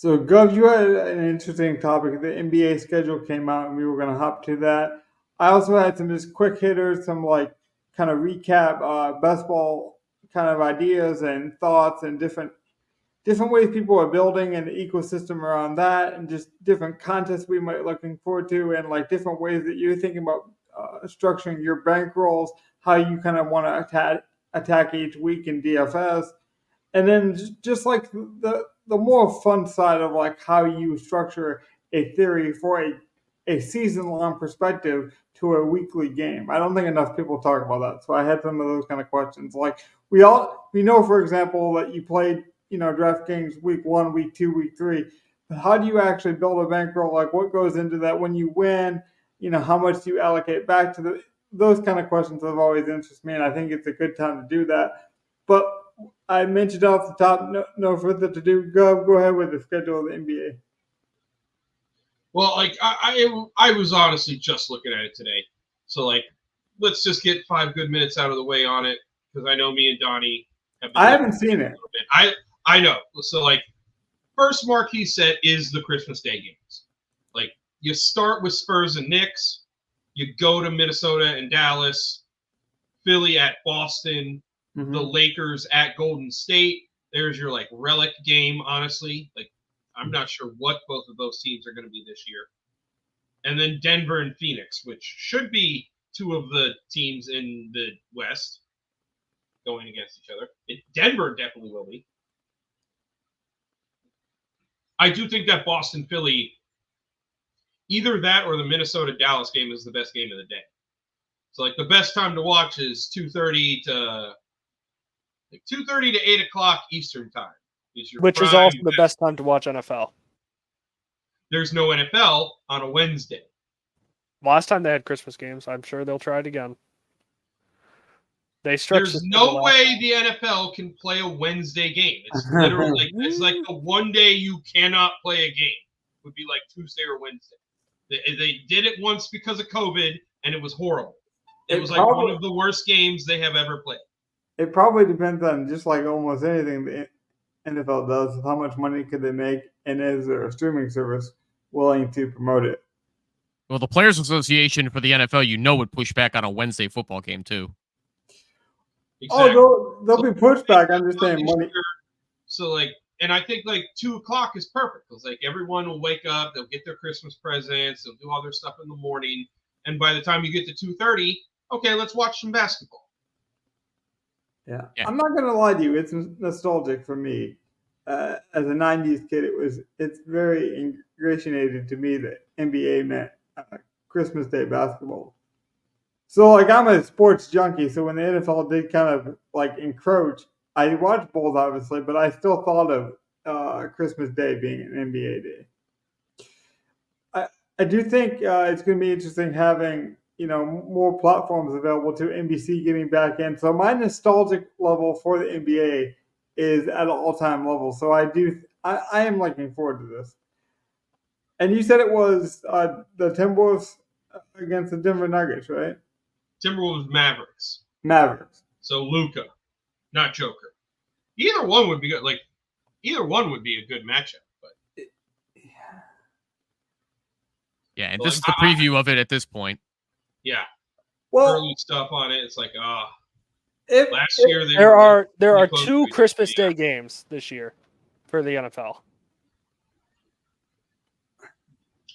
So, Gov, you had an interesting topic. The NBA schedule came out, and we were going to hop to that. I also had some just quick hitters, some like kind of recap basketball kind of ideas and thoughts, and different ways people are building an ecosystem around that, and just different contests we might looking forward to, and like different ways that you're thinking about structuring your bankrolls, how you kind of want to attack each week in DFS, and then just like the more fun side of like how you structure a theory for a season long perspective to a weekly game. I don't think enough people talk about that. So I had some of those kind of questions. Like we know, for example, that you played, DraftKings week 1, week 2, week 3. But how do you actually build a bankroll? Like what goes into that when you win? How much do you allocate back to those kind of questions have always interested me, and I think it's a good time to do that. But I mentioned off the top, no further to do. Go ahead with the schedule of the NBA. Well, like I was honestly just looking at it today, so like let's just get 5 good minutes out of the way on it because I know me and Donnie have. I haven't seen it. A little bit. I know. So like first marquee set is the Christmas Day games. Like you start with Spurs and Knicks, you go to Minnesota and Dallas, Philly at Boston, the Lakers at Golden State. There's your like relic game, honestly. Like I'm not sure what both of those teams are going to be this year. And then Denver and Phoenix, which should be 2 of the teams in the West going against each other. Denver definitely will be. I do think that Boston-Philly, either that or the Minnesota-Dallas game is the best game of the day. So like the best time to watch is 2:30 to 8 o'clock Eastern time. Which is also the best time to watch NFL. There's no NFL on a Wednesday. Last time they had Christmas games, I'm sure they'll try it again. There's no way the NFL can play a Wednesday game. It's literally it's like the one day you cannot play a game would be like Tuesday or Wednesday. They did it once because of COVID, and it was horrible. It was like one of the worst games they have ever played. It probably depends on just like almost anything the NFL does, how much money could they make, and is there a streaming service willing to promote it? Well, the Players Association for the NFL, would push back on a Wednesday football game too. Exactly. Oh, there'll be pushback. I'm just saying money. So like, and I think like 2 o'clock is perfect because like everyone will wake up, they'll get their Christmas presents, they'll do all their stuff in the morning, and by the time you get to 2:30, okay, let's watch some basketball. Yeah. I'm not gonna lie to you. It's nostalgic for me. As a '90s kid, it's very ingratiated to me that NBA meant Christmas Day basketball. So like I'm a sports junkie. So when the NFL did kind of like encroach, I watched Bulls obviously, but I still thought of Christmas Day being an NBA day. I do think it's going to be interesting having more platforms available to NBC getting back in. So my nostalgic level for the NBA is at an all-time level. So I am looking forward to this. And you said it was the Timberwolves against the Denver Nuggets, right? Timberwolves Mavericks. So Luka, not Joker. Either one would be good. Like either one would be a good matchup. But yeah, and this is the preview of it at this point. Yeah. Well, early stuff on it. It's like last year there are 2 Christmas Day games this year for the NFL.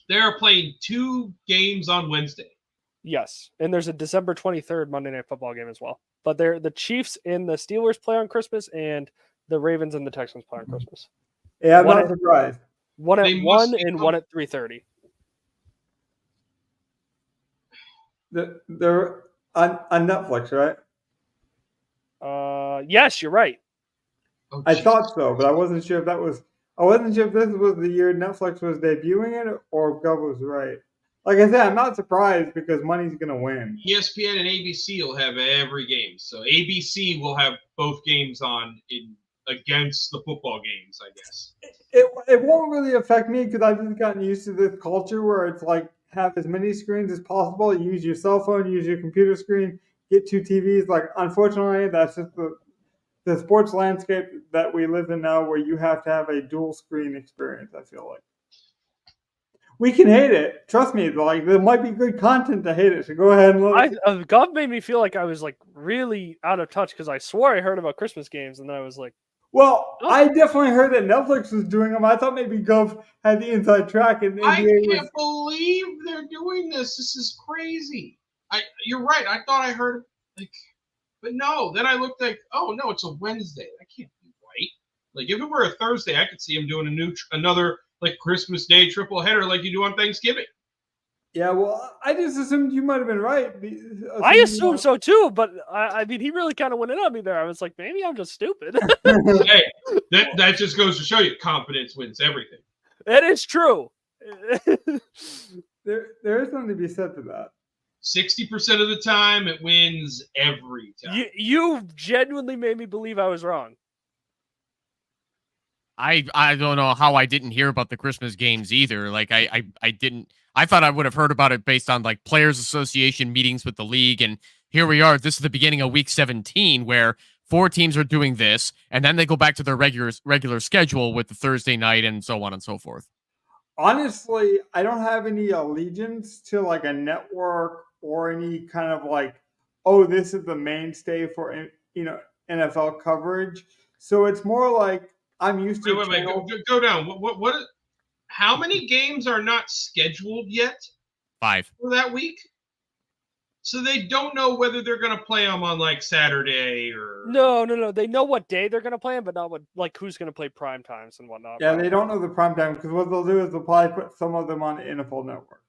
They're playing 2 games on Wednesday. Yes, and there's a December 23rd Monday Night Football game as well. But the Chiefs and the Steelers play on Christmas, and the Ravens and the Texans play on Christmas. Yeah, I'm not surprised. One at 1 and one at 3:30. They're on Netflix, right? Yes, you're right. Oh, I thought so, but I wasn't sure if that was. I wasn't sure if this was the year Netflix was debuting it or if Gov was right. Like I said, I'm not surprised because money's going to win. ESPN and ABC will have every game. So ABC will have both games on against the football games, I guess. It won't really affect me because I've just gotten used to this culture where it's like have as many screens as possible. Use your cell phone, use your computer screen, get 2 TVs. Like, unfortunately, that's just the sports landscape that we live in now, where you have to have a dual screen experience. I feel like we can hate it. Trust me, like there might be good content to hate it. So go ahead and look. Gov made me feel like I was like really out of touch because I swore I heard about Christmas games, and then I was like, Well, I definitely heard that Netflix was doing them. I thought maybe Gov had the inside track, and I NBA can't believe they're doing this. This is crazy. You're right. I thought I heard like, but no. Then I looked like, oh no, it's a Wednesday. That can't be right. Like if it were a Thursday, I could see him doing another like Christmas Day triple header like you do on Thanksgiving. Yeah, well, I just assumed you might have been right. I assumed so too, but I mean, he really kind of went in on me there. I was like, maybe I'm just stupid. Hey, that just goes to show you confidence wins everything. It is true. There is something to be said to that. 60% of the time, it wins every time. You genuinely made me believe I was wrong. I don't know how I didn't hear about the Christmas games either. Like I didn't. I thought I would have heard about it based on like Players Association meetings with the league, and here we are. This is the beginning of Week 17, where 4 teams are doing this, and then they go back to their regular schedule with the Thursday night and so on and so forth. Honestly, I don't have any allegiance to like a network or any kind of like, oh, this is the mainstay for NFL coverage. So it's more like I'm used to. Wait, go down. What? How many games are not scheduled yet? 5 for that week. So they don't know whether they're going to play them on like Saturday or no. They know what day they're going to play them, but not what like who's going to play prime times and whatnot. Yeah, they don't know the prime time because what they'll do is they'll probably put some of them on the NFL Network.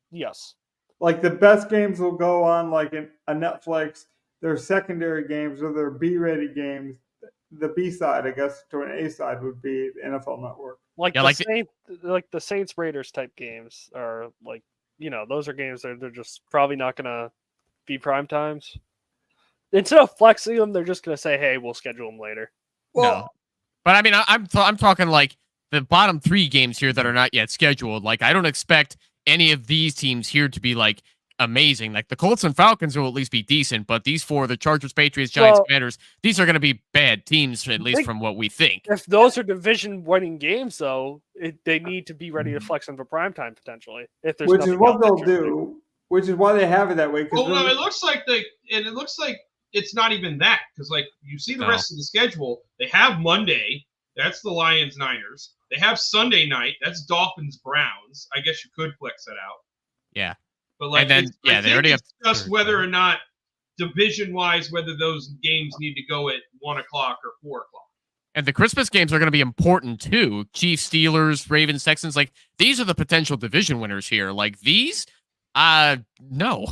Yes. Like the best games will go on like a Netflix. Their secondary games or their B-rated games. The B side, I guess, to an A side would be the NFL Network. Like the Saints Raiders type games are like, those are games that they're just probably not going to be prime times. Instead of flexing them, they're just going to say, "Hey, we'll schedule them later." Well, no. But I mean, I'm talking like the bottom 3 games here that are not yet scheduled. Like I don't expect any of these teams here to be like amazing. Like the Colts and Falcons will at least be decent, but these 4, the Chargers, Patriots, Giants, Commanders, these are going to be bad teams, at least from what we think. If those are division-winning games, though, they need to be ready to flex them for primetime potentially. If there's which is what they'll do, which is why they have it that way. Well, no, it looks like it's not even that because like you see the rest of the schedule, they have Monday, that's the Lions Niners. They have Sunday night, that's Dolphins Browns. I guess you could flex that out. Yeah. But like, and then, they already have just whether or not division-wise, whether those games need to go at 1 o'clock or 4 o'clock. And the Christmas games are going to be important too. Chiefs, Steelers, Ravens, Texans. Like these are the potential division winners here. Like these, no.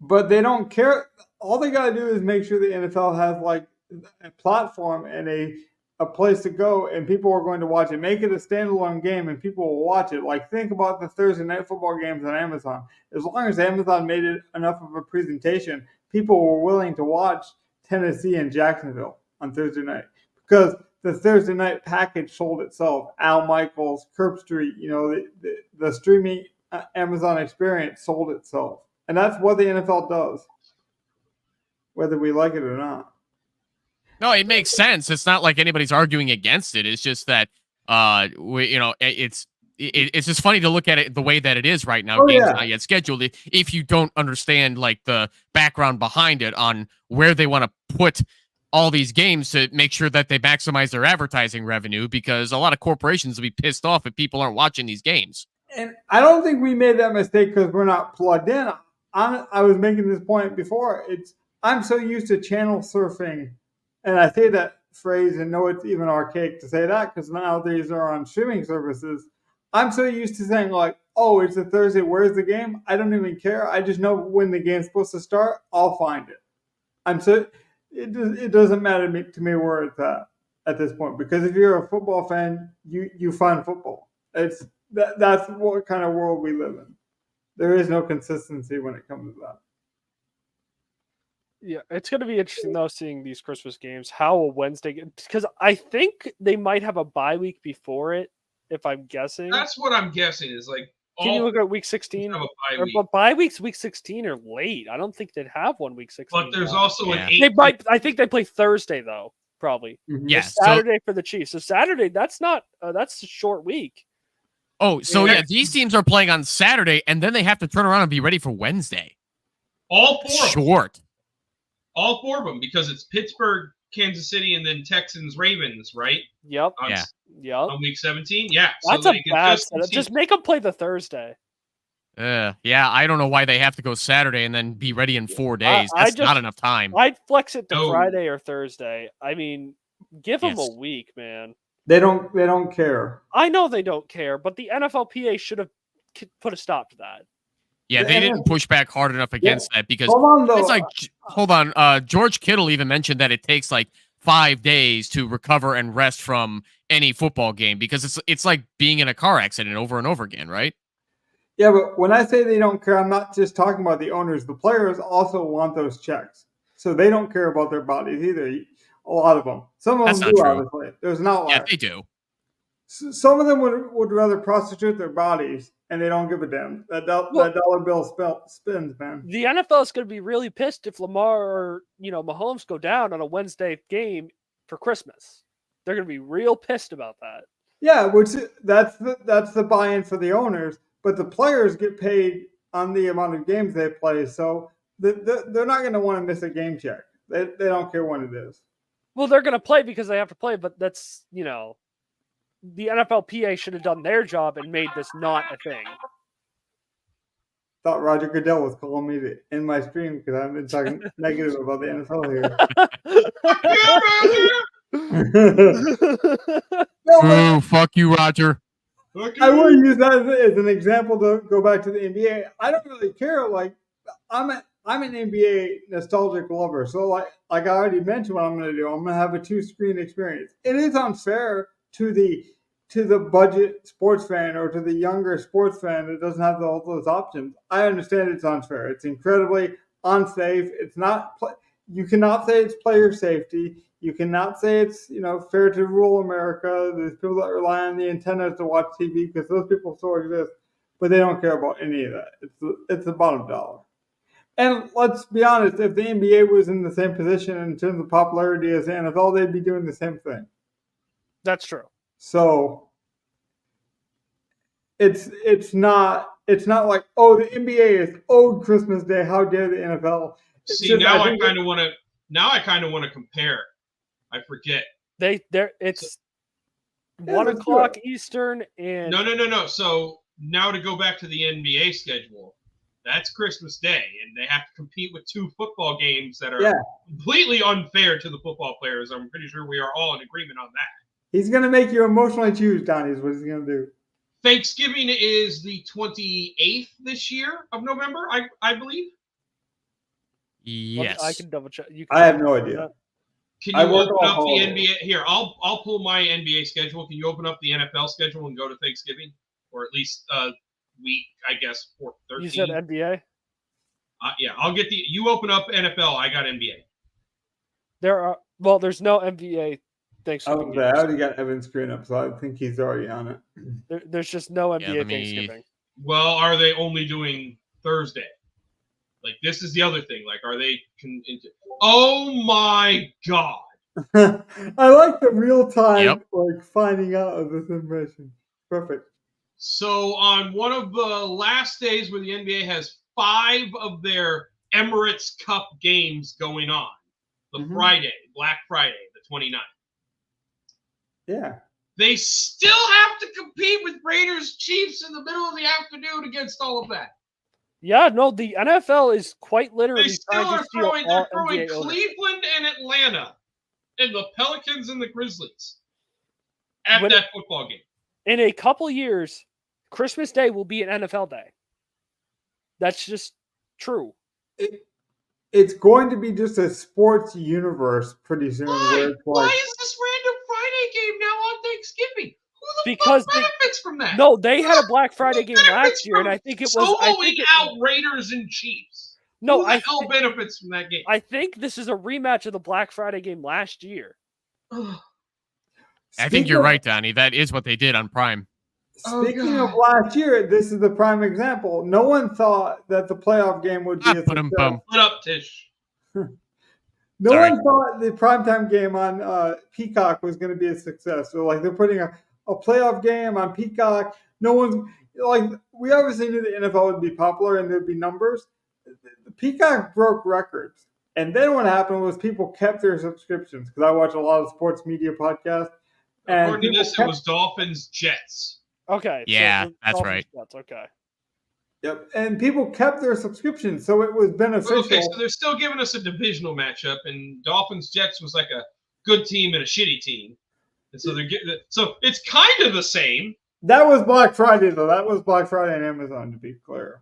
But they don't care. All they got to do is make sure the NFL has like a platform and a place to go, and people are going to watch it. Make it a standalone game, and people will watch it. Like, think about the Thursday night football games on Amazon. As long as Amazon made it enough of a presentation, people were willing to watch Tennessee and Jacksonville on Thursday night because the Thursday night package sold itself. Al Michaels, Curb Street, the streaming Amazon experience sold itself. And that's what the NFL does, whether we like it or not. No, it makes sense. It's not like anybody's arguing against it. It's just that, it's just funny to look at it the way that it is right now. Games not yet scheduled. If you don't understand like the background behind it on where they want to put all these games to make sure that they maximize their advertising revenue, because a lot of corporations will be pissed off if people aren't watching these games. And I don't think we made that mistake because we're not plugged in. I was making this point before. I'm so used to channel surfing. And I say that phrase and know it's even archaic to say that because nowadays they're on streaming services. I'm so used to saying like, oh, it's a Thursday. Where's the game? I don't even care. I just know when the game's supposed to start. I'll find it. It doesn't matter to me where it's at this point because if you're a football fan, you find football. That's what kind of world we live in. There is no consistency when it comes to that. Yeah, it's going to be interesting, though, seeing these Christmas games. How a Wednesday... Because I think they might have a bye week before it, if I'm guessing. That's what I'm guessing, is like Can you look at week 16? Have a bye Or, week. but bye weeks, week 16 are late. I don't think they'd have one week 16. But there's also an They 8. might. I think they play Thursday though, probably. Yeah, Saturday for the Chiefs. So Saturday, that's not. That's a short week. Yeah, these teams are playing on Saturday, and then they have to turn around and be ready for Wednesday. All 4 of them. Short. All 4 of them, because it's Pittsburgh, Kansas City, and then Texans, Ravens, right? Yep. Yep. On week 17, yeah. That's so a bad setup. Just make them play the Thursday. Yeah, I don't know why they have to go Saturday and then be ready in 4 days. That's not enough time. I'd flex it to Friday or Thursday. I mean, give them a week, man. They don't care. I know they don't care, but the NFLPA should have put a stop to that. Yeah, they didn't push back hard enough against that because it's like, hold on, George Kittle even mentioned that it takes like 5 days to recover and rest from any football game because it's like being in a car accident over and over again, right? Yeah, but when I say they don't care, I'm not just talking about the owners. The players also want those checks, so they don't care about their bodies either. A lot of them. Some of them do, obviously. There's not. Yeah, they do. Some of them would rather prostitute their bodies, and they don't give a damn. That dollar bill spins, man. The NFL is going to be really pissed if Lamar or Mahomes go down on a Wednesday game for Christmas. They're going to be real pissed about that. Yeah, which that's the buy-in for the owners, but the players get paid on the amount of games they play, so they're not going to want to miss a game check. They don't care when it is. Well, they're going to play because they have to play, but that's, the NFLPA should have done their job and made this not a thing. Thought Roger Goodell was calling me to end my stream because I've been talking negative about the NFL here. Ooh, fuck you, Roger. I will use that as an example to go back to the NBA. I don't really care. Like, I'm an NBA nostalgic lover, so like I already mentioned what I'm going to do. I'm going to have a 2-screen experience. It is unfair to the budget sports fan or to the younger sports fan that doesn't have all those options. I understand it's unfair. It's incredibly unsafe. It's not. You cannot say it's player safety. You cannot say it's fair to rural America. There's people that rely on the antennas to watch TV because those people still exist, but they don't care about any of that. It's the bottom dollar. And let's be honest, if the NBA was in the same position in terms of popularity as the NFL, they'd be doing the same thing. That's true. So it's not like, oh, the NBA is owed Christmas Day. How dare the NFL? Now I kind of want to compare. I forget. It's 1 o'clock Eastern and no. So now to go back to the NBA schedule. That's Christmas Day, and they have to compete with 2 football games that are completely unfair to the football players. I'm pretty sure we are all in agreement on that. He's going to make you emotionally choose, Donnie, is what he's going to do. Thanksgiving is the 28th this year of November, I believe. Yes. I can double check. I have no idea. Can you open up the NBA? Here, I'll pull my NBA schedule. Can you open up the NFL schedule and go to Thanksgiving? Or at least week, I guess, 13. You said NBA? Yeah, I'll get you open up NFL. I got NBA. There's no NBA Thanksgiving. I already got Evan's screen up, so I think he's already on it. There's just no NBA Thanksgiving. Well, are they only doing Thursday? Like, this is the other thing. Like, are they? Oh my God! I like the real time, like finding out of this information. Perfect. So on one of the last days where the NBA has 5 of their Emirates Cup games going on, the Friday, Black Friday, the 29th. Yeah. They still have to compete with Raiders Chiefs in the middle of the afternoon against all of that. Yeah, no, the NFL is quite literally They still trying are to steal throwing Cleveland and Atlanta and the Pelicans and the Grizzlies at that football game. In a couple years, Christmas Day will be an NFL day. That's just true. It's going to be just a sports universe pretty soon. Why is this random Friday game now on Thanksgiving? Who the fuck benefits from that? No, they had a Black Friday game last year, and I think it was soloing out Raiders and Chiefs. No, who the hell benefits from that game? I think this is a rematch of the Black Friday game last year. I think you're right, Donnie. That is what they did on Prime. Speaking of last year, this is the prime example. No one thought that the playoff game would be a success. Put up, Tish. No one thought the primetime game on Peacock was going to be a success. So, like, they're putting a playoff game on Peacock. No one's like, we obviously knew the NFL would be popular and there'd be numbers. The Peacock broke records. And then what happened was people kept their subscriptions because I watch a lot of sports media podcasts. According to this, it was Dolphins Jets. Okay. Yeah, so that's Dolphins, right. Jets, okay. Yep, and people kept their subscriptions, so it was beneficial. Okay, so they're still giving us a divisional matchup, and Dolphins Jets was like a good team and a shitty team, and so they're getting it. So it's kind of the same. That was Black Friday, though. That was Black Friday on Amazon, to be clear.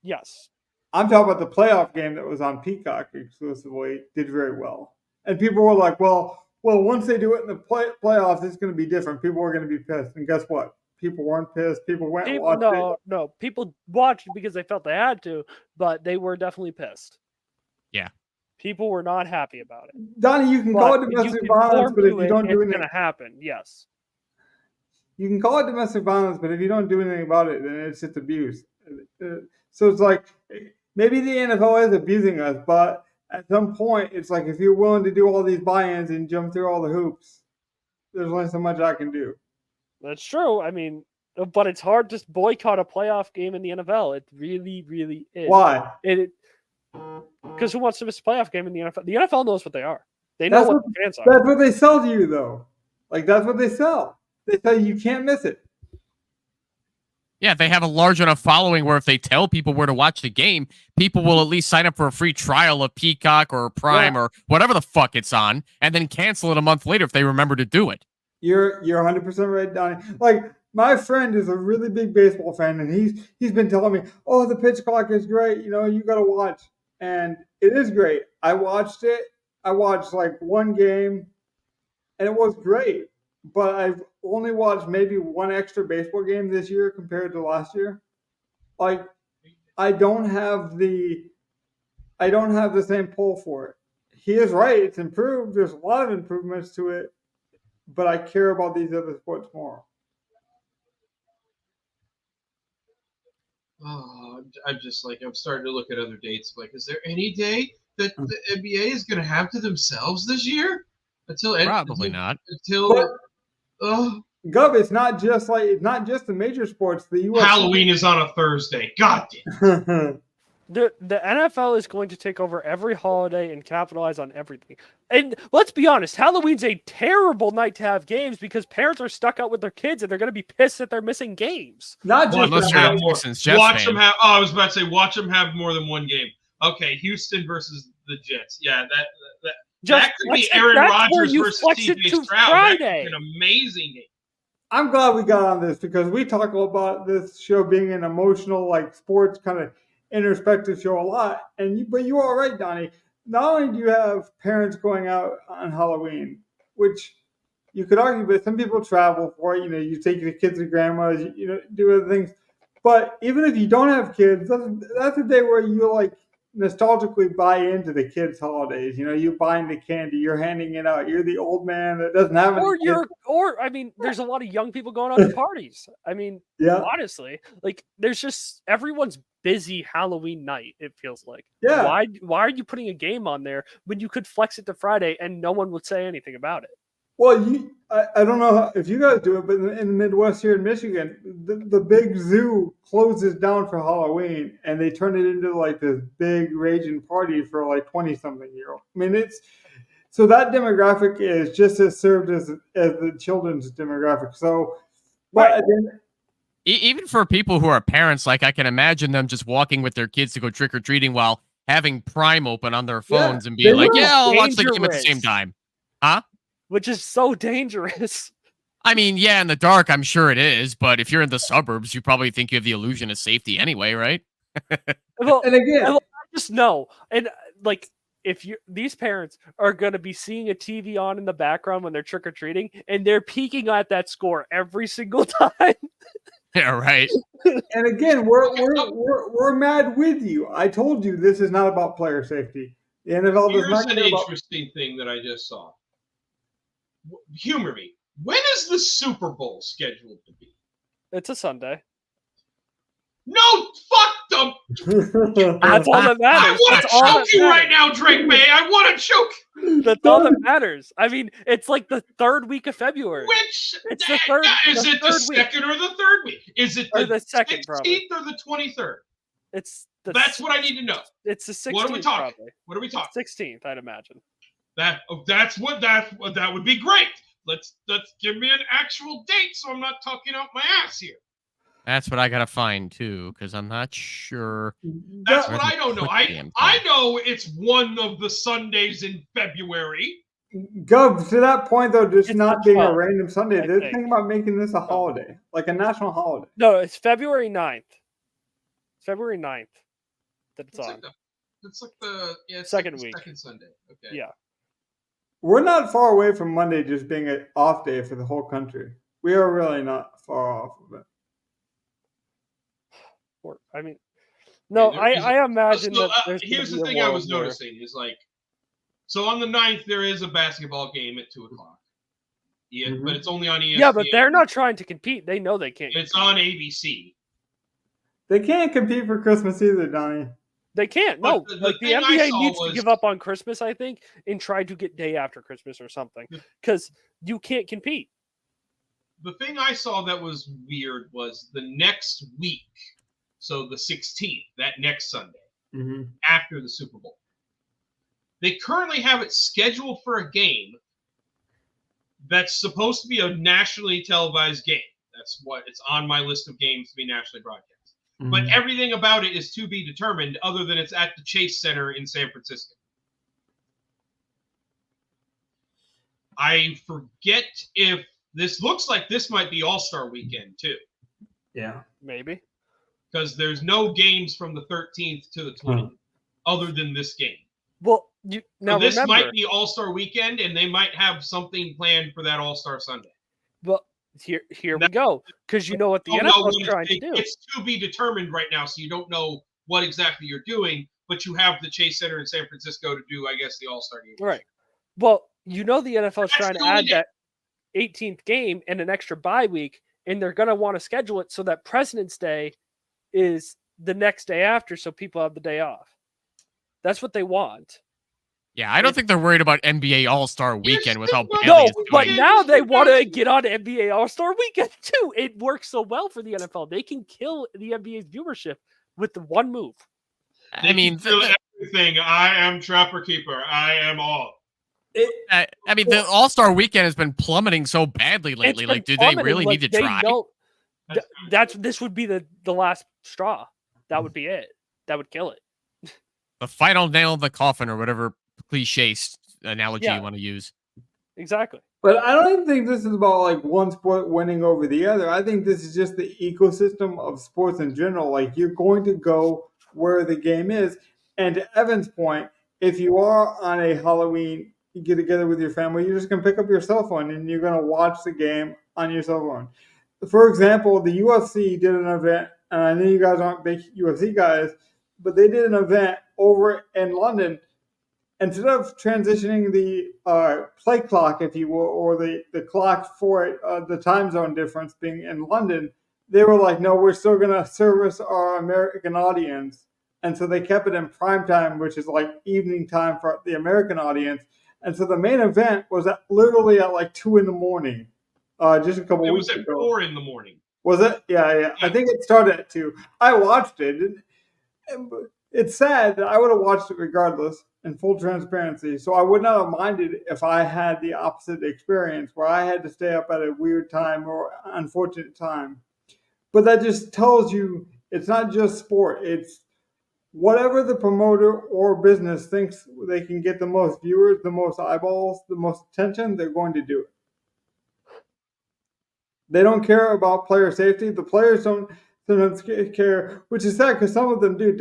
Yes. I'm talking about the playoff game that was on Peacock exclusively. Did very well, and people were like, "Well, once they do it in the playoffs, it's going to be different. People are going to be pissed." And guess what? People weren't pissed. People went and watched it. No. People watched it because they felt they had to, but they were definitely pissed. Yeah. People were not happy about it. Donnie, you can call it domestic violence, but if you don't do anything, it's going to happen. Yes. You can call it domestic violence, but if you don't do anything about it, then it's just abuse. So it's like maybe the NFL is abusing us, but at some point, it's like if you're willing to do all these buy-ins and jump through all the hoops, there's only so much I can do. That's true. I mean, but it's hard to boycott a playoff game in the NFL. It really, really is. Why? Because who wants to miss a playoff game in the NFL? The NFL knows what they are. They know what the fans are. That's what they sell to you, though. Like, that's what they sell. They tell you can't miss it. Yeah, they have a large enough following where if they tell people where to watch the game, people will at least sign up for a free trial of Peacock or Prime or whatever the fuck it's on, and then cancel it a month later if they remember to do it. You're 100% right, Donnie. Like, my friend is a really big baseball fan, and he's been telling me, "Oh, the pitch clock is great. You know, you got to watch." And it is great. I watched it. I watched like one game, and it was great. But I've only watched maybe one extra baseball game this year compared to last year. Like, I don't have the same pull for it. He is right. It's improved. There's a lot of improvements to it. But I care about these other sports more. Oh, I'm just like, I'm starting to look at other dates. Like, is there any day that the NBA is going to have to themselves this year? Probably not. Gov, it's not just the major sports. The U.S. Halloween is on a Thursday. God damn. The NFL is going to take over every holiday and capitalize on everything. And let's be honest, Halloween's a terrible night to have games because parents are stuck out with their kids and they're going to be pissed that they're missing games. Not just watch them have. Oh, I was about to say, watch them have more than one game. Okay, Houston versus the Jets. Yeah, that could be Aaron Rodgers versus CJ Stroud. That could be an amazing game. I'm glad we got on this because we talk about this show being an emotional, like sports kind of introspective show a lot. But you are right, Donnie. Not only do you have parents going out on Halloween, which you could argue, but some people travel for it. You know, you take your kids to grandma's, do other things. But even if you don't have kids, that's a day where you like nostalgically buy into the kids' holidays. You know, you're buying the candy, you're handing it out. You're the old man that doesn't have any kids. I mean, there's a lot of young people going out to parties. I mean, honestly, like there's just everyone's busy Halloween night, it feels like. Yeah. Why are you putting a game on there when you could flex it to Friday and no one would say anything about it? Well, I don't know if you guys do it, but in the Midwest here in Michigan, the big zoo closes down for Halloween, and they turn it into like this big raging party for like 20-something-year-old. I mean, so that demographic is just as served as the children's demographic. So, but even for people who are parents, like I can imagine them just walking with their kids to go trick or treating while having Prime open on their phones and being like, "Yeah, I'll watch the game at the same time," huh? Which is so dangerous. I mean, yeah, in the dark, I'm sure it is. But if you're in the suburbs, you probably think you have the illusion of safety anyway, right? Well, and again, I just know. And like, if these parents are going to be seeing a TV on in the background when they're trick-or-treating, and they're peeking at that score every single time. Yeah, right. And again, we're mad with you. I told you this is not about player safety. The NFL does not care about. Here's an interesting thing that I just saw. Humor me. When is the Super Bowl scheduled to be? It's a Sunday. No, fuck them. That's all that I matters. want to choke you right now, Drake May. I want to choke. That's all that matters. I mean, it's like the third week of February. Which It's the third. Is it the second or the third week? Is it the second, 16th or the 23rd? That's what I need to know. It's the 16th. What are we talking? Probably. What are we talking? 16th, I'd imagine. That would be great. Let's give me an actual date so I'm not talking out my ass here. That's what I gotta find too, because I'm not sure. That's what I don't know. I know it's one of the Sundays in February. Gov, to that point though, just It's not the being a 12th, random Sunday, I they're think. thinking about making this a holiday, like a national holiday. No, it's February 9th. It's February 9th that it's on. It's like the second week. Second Sunday. Okay. Yeah. We're not far away from Monday just being an off day for the whole country. We are really not far off of it. I mean, no, Yeah, I imagine so, that there's here's gonna the be a thing I world was where- noticing is like, so on the 9th there is a basketball game at 2:00. Yeah, but it's only on ESPN. Yeah, but they're not trying to compete. They know they can't. It's on ABC. They can't compete for Christmas either, Donnie. They can't. No, But like the thing I NBA saw needs to was- give up on Christmas, I think, and try to get day after Christmas or something, because you can't compete. The thing I saw that was weird was the next week, so the 16th, that next Sunday, after the Super Bowl. They currently have it scheduled for a game that's supposed to be a nationally televised game. That's what it's on my list of games to be nationally broadcast. But everything about it is to be determined, other than it's at the Chase Center in San Francisco. I forget if this looks like this might be All-Star Weekend too. Yeah. Maybe. Because there's no games from the 13th to the 20th other than this game. Well, Now this remember, might be All-Star Weekend, and they might have something planned for that All-Star Sunday. Well, here we go, because you know what the NFL is trying to do. It's to be determined right now, so you don't know what exactly you're doing, but you have the Chase Center in San Francisco to do, I guess, the All-Star game. Right. Well, you know the NFL is That's trying to the add only- that 18th game and an extra bye week, and they're going to want to schedule it so that President's Day is the next day after, so people have the day off. That's what they want. Yeah, I don't think they're worried about NBA All-Star Weekend with how badly No, it's but doing. now they want to get on NBA All-Star Weekend too. It works so well for the NFL. They can kill the NBA's viewership with the one move. I mean, Kill everything. I am Trapper Keeper. I am all. the All-Star Weekend has been plummeting so badly lately. It's been Like, do they plummeting, really like, need to try? This would be the last straw. That would be it. That would kill it. The final nail in the coffin, or whatever cliche analogy you want to use. Exactly. But I don't even think this is about like one sport winning over the other. I think this is just the ecosystem of sports in general. Like, you're going to go where the game is. And to Evan's point, if you are on a Halloween, you get together with your family, you're just going to pick up your cell phone and you're going to watch the game on your cell phone. For example, the UFC did an event, and I know you guys aren't big UFC guys, but they did an event over in London. Instead of transitioning the play clock, if you will, or the clock for the time zone difference being in London, they were like, no, we're still going to service our American audience. And so they kept it in prime time, which is like evening time for the American audience. And so the main event was literally at like 2 a.m, just a couple weeks ago. It was at 4 a.m. Was it? Yeah. I think it started at 2. I watched it. It's sad that I would have watched it regardless, in full transparency. So I would not have minded if I had the opposite experience where I had to stay up at a weird time or unfortunate time. But that just tells you it's not just sport. It's whatever the promoter or business thinks they can get the most viewers, the most eyeballs, the most attention, they're going to do it. They don't care about player safety. The players don't sometimes care, which is sad because some of them do,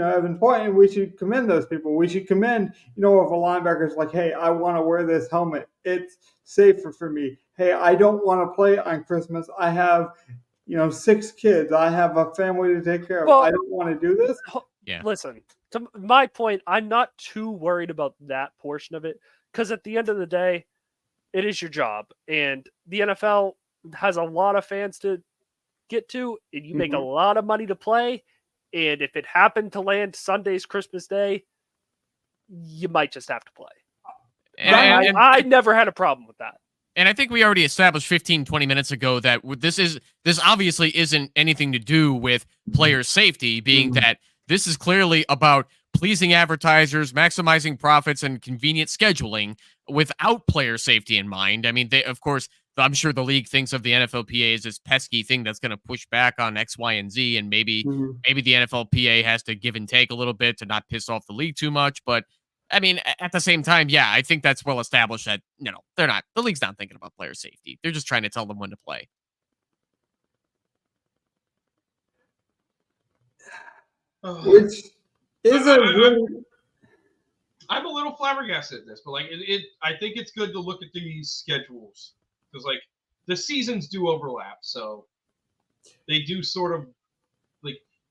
Evan's point, and we should commend those people. We should commend, if a linebacker's like, hey, I want to wear this helmet. It's safer for me. Hey, I don't want to play on Christmas. I have, 6 kids. I have a family to take care of. I don't want to do this. Yeah. Listen, to my point, I'm not too worried about that portion of it, because at the end of the day, it is your job. And the NFL has a lot of fans to get to, and you make a lot of money to play, and if it happened to land Sunday's Christmas Day, you might just have to play. And I never had a problem with that. And I think we already established 15, 20 minutes ago that this obviously isn't anything to do with player safety, being that this is clearly about pleasing advertisers, maximizing profits, and convenient scheduling without player safety in mind. I mean, of course, I'm sure the league thinks of the NFLPA as this pesky thing that's going to push back on X, Y, and Z, and maybe the NFLPA has to give and take a little bit to not piss off the league too much. But I mean, at the same time, yeah, I think that's well established that the league's not thinking about player safety. They're just trying to tell them when to play. Which is I'm a little flabbergasted at this, but I think it's good to look at these schedules because the seasons do overlap, so they do sort of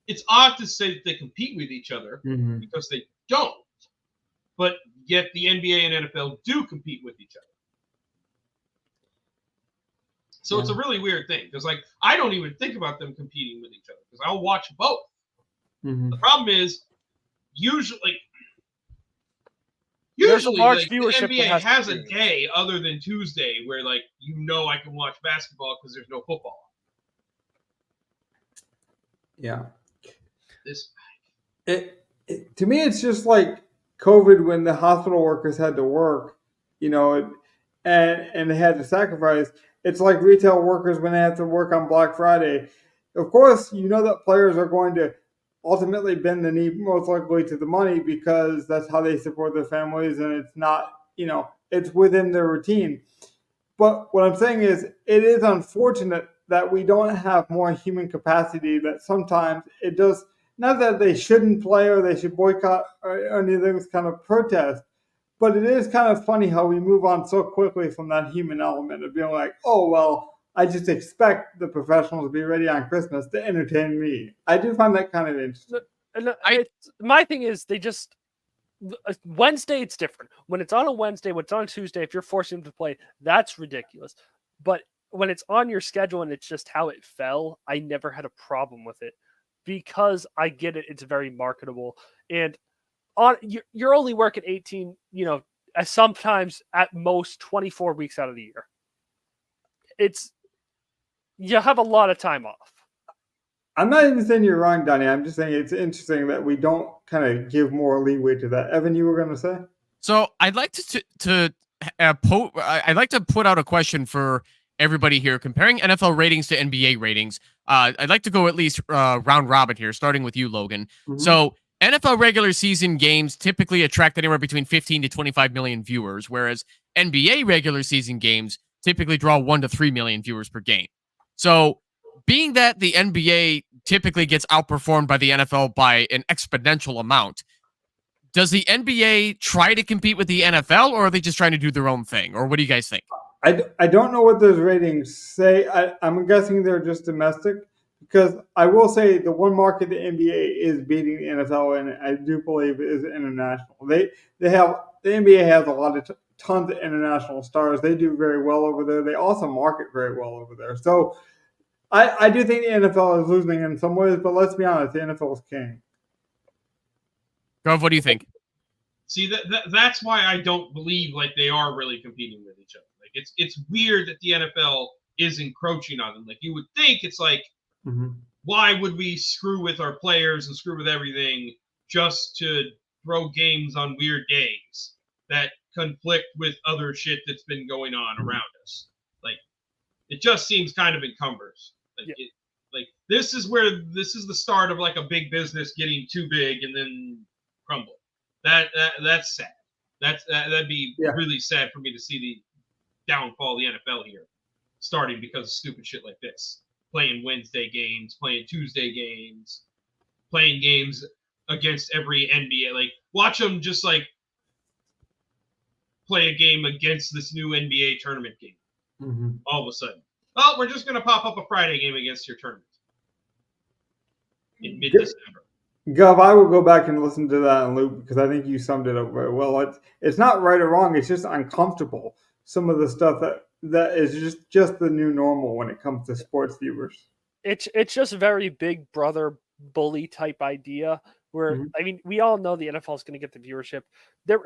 it's odd to say that they compete with each other because they don't, but yet the NBA and NFL do compete with each other. So it's a really weird thing because I don't even think about them competing with each other because I'll watch both. The problem is usually there's a large viewership. The NBA has a day other than Tuesday where I can watch basketball because there's no football. Yeah. To me, it's just like COVID when the hospital workers had to work, and they had to sacrifice. It's like retail workers when they have to work on Black Friday. Of course, that players are going to ultimately bend the knee most likely to the money because that's how they support their families, and it's not, it's within their routine. But what I'm saying is it is unfortunate that we don't have more human capacity, that sometimes it does, not that they shouldn't play or they should boycott or any of those kind of protests, but it is kind of funny how we move on so quickly from that human element of being like, oh, well, I just expect the professionals to be ready on Christmas to entertain me. I do find that kind of interesting. My thing is Wednesday, it's different. When it's on a Wednesday, when it's on a Tuesday, if you're forcing them to play, that's ridiculous. But when it's on your schedule and it's just how it fell, I never had a problem with it because I get it. It's very marketable. And you're only working 18, sometimes at most 24 weeks out of the year. You have a lot of time off. I'm not even saying you're wrong, Donnie. I'm just saying it's interesting that we don't kind of give more leeway to that. Evan, you were going to say? So I'd like I'd like to put out a question for everybody here, comparing NFL ratings to NBA ratings. I'd like to go at least round robin here, starting with you, Logan. So NFL regular season games typically attract anywhere between 15 to 25 million viewers, whereas NBA regular season games typically draw 1 to 3 million viewers per game. So being that the NBA typically gets outperformed by the NFL by an exponential amount, does the NBA try to compete with the NFL, or are they just trying to do their own thing? Or what do you guys think? I don't know what those ratings say. I'm guessing they're just domestic, because I will say the one market the NBA is beating the NFL, and I do believe is international. The NBA has a lot of tons of international stars. They do very well over there. They also market very well over there. So I do think the NFL is losing in some ways, but let's be honest, the NFL is king. Gov, what do you think? See, that's why I don't believe they are really competing with each other. It's weird that the NFL is encroaching on them. You would think it's why would we screw with our players and screw with everything just to throw games on weird days that conflict with other shit that's been going on around us? It just seems kind of encumbered. This is the start of a big business getting too big and then crumbling. That's sad. That'd be really sad for me to see the downfall of the NFL here, starting because of stupid shit like this. Playing Wednesday games, playing Tuesday games, playing games against every NBA. Watch them just play a game against this new NBA tournament game. All of a sudden, well, we're just going to pop up a Friday game against your tournament in mid-December. Gov, I will go back and listen to that in loop because I think you summed it up very well. It's not right or wrong. It's just uncomfortable. Some of the stuff that is just the new normal when it comes to sports viewers. It's just a very big brother bully type idea where Mhm. I mean we all know the NFL is going to get the viewership. The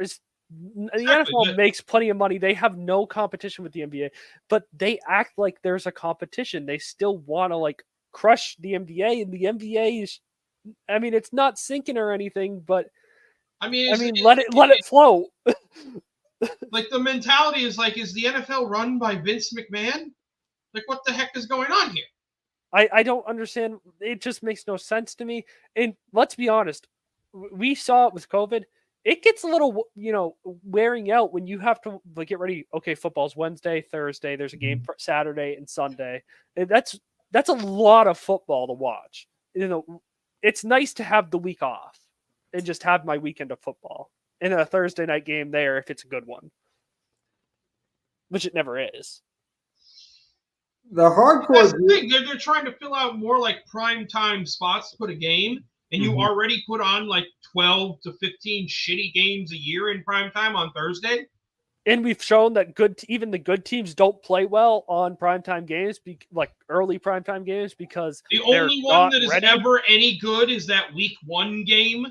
Exactly. NFL makes plenty of money. They have no competition with the NBA, but they act like there's a competition. They still want to like crush the NBA, and the NBA is. I mean, it's not sinking or anything, but I mean, let it flow. like the mentality is like, is the NFL run by Vince McMahon? Like, what the heck is going on here? I don't understand. It just makes no sense to me. And let's be honest, we saw it with COVID. It gets a little, wearing out when you have to like get ready. Okay, football's Wednesday, Thursday. There's a game for Saturday and Sunday. And that's a lot of football to watch. It's nice to have the week off and just have my weekend of football and a Thursday night game there if it's a good one, which it never is. The hardcore. That's the thing. They're trying to fill out more like prime time spots to put a game, and you already put on like 12 to 15 shitty games a year in prime time on Thursday. And we've shown that even the good teams don't play well on primetime games, like early primetime games, because the only one that is ever any good is that week 1 game,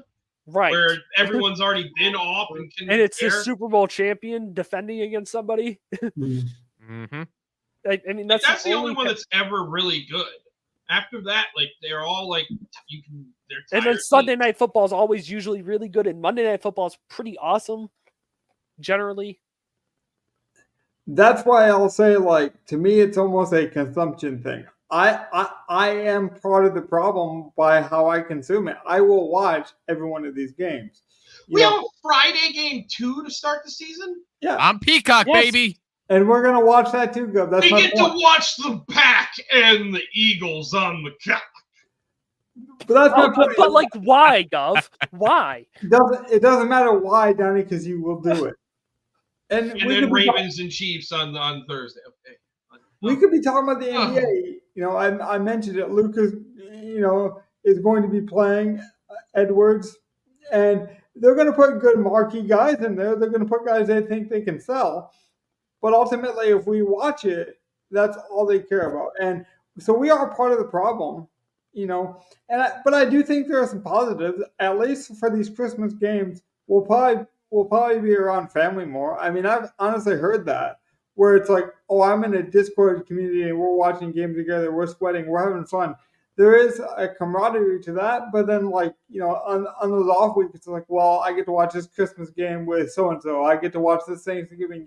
right? Where everyone's already been off and it's the Super Bowl champion defending against somebody. Mm-hmm. I mean, that's the only one that's ever really good. After that, like they're all like they're tired. And then Sunday night football is always usually really good, and Monday night football is pretty awesome, generally. That's why I'll say, like, to me, it's almost a consumption thing. I am part of the problem by how I consume it. I will watch every one of these games. We have a Friday game 2 to start the season? Yeah. I'm Peacock, baby. And we're going to watch that too, Gov. We get to watch the Pack and the Eagles on the couch. But that's my point. But like, why, Gov? Why? It doesn't matter why, Donnie, because you will do it. And then Ravens and Chiefs on Thursday. Okay. We could be talking about the NBA. I mentioned it. Lucas, is going to be playing Edwards, and they're going to put good marquee guys in there. They're going to put guys they think they can sell. But ultimately, if we watch it, that's all they care about. And so we are part of the problem, But I do think there are some positives. At least for these Christmas games, we'll probably be around family more. I mean, I've honestly heard that where it's like, oh, I'm in a Discord community and we're watching games together, we're sweating, we're having fun. There is a camaraderie to that, but then on those off weeks, it's like, well, I get to watch this Christmas game with so and so. I get to watch this Thanksgiving.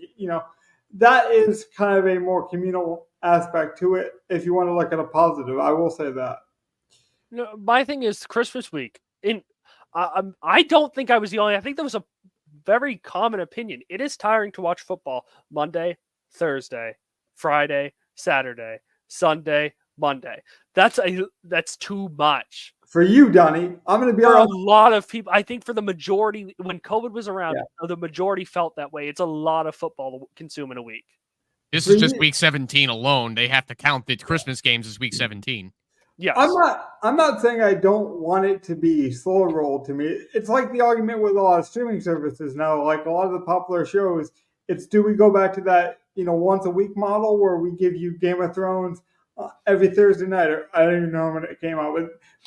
That is kind of a more communal aspect to it. If you want to look at a positive, I will say that. No, my thing is Christmas week. I don't think I was the only. I think there was a very common opinion. It is tiring to watch football Monday, Thursday, Friday, Saturday, Sunday, Monday. That's too much. For you, Donnie, I'm going to be honest. For a lot of people, I think for the majority, when COVID was around, the majority felt that way. It's a lot of football to consume in a week. This is just week 17 alone. They have to count the Christmas games as week 17. Yeah, I'm not saying I don't want it to be slow rolled to me. It's like the argument with a lot of streaming services now. Like a lot of the popular shows, it's do we go back to that once a week model where we give you Game of Thrones every Thursday night? Or I don't even know when it came out,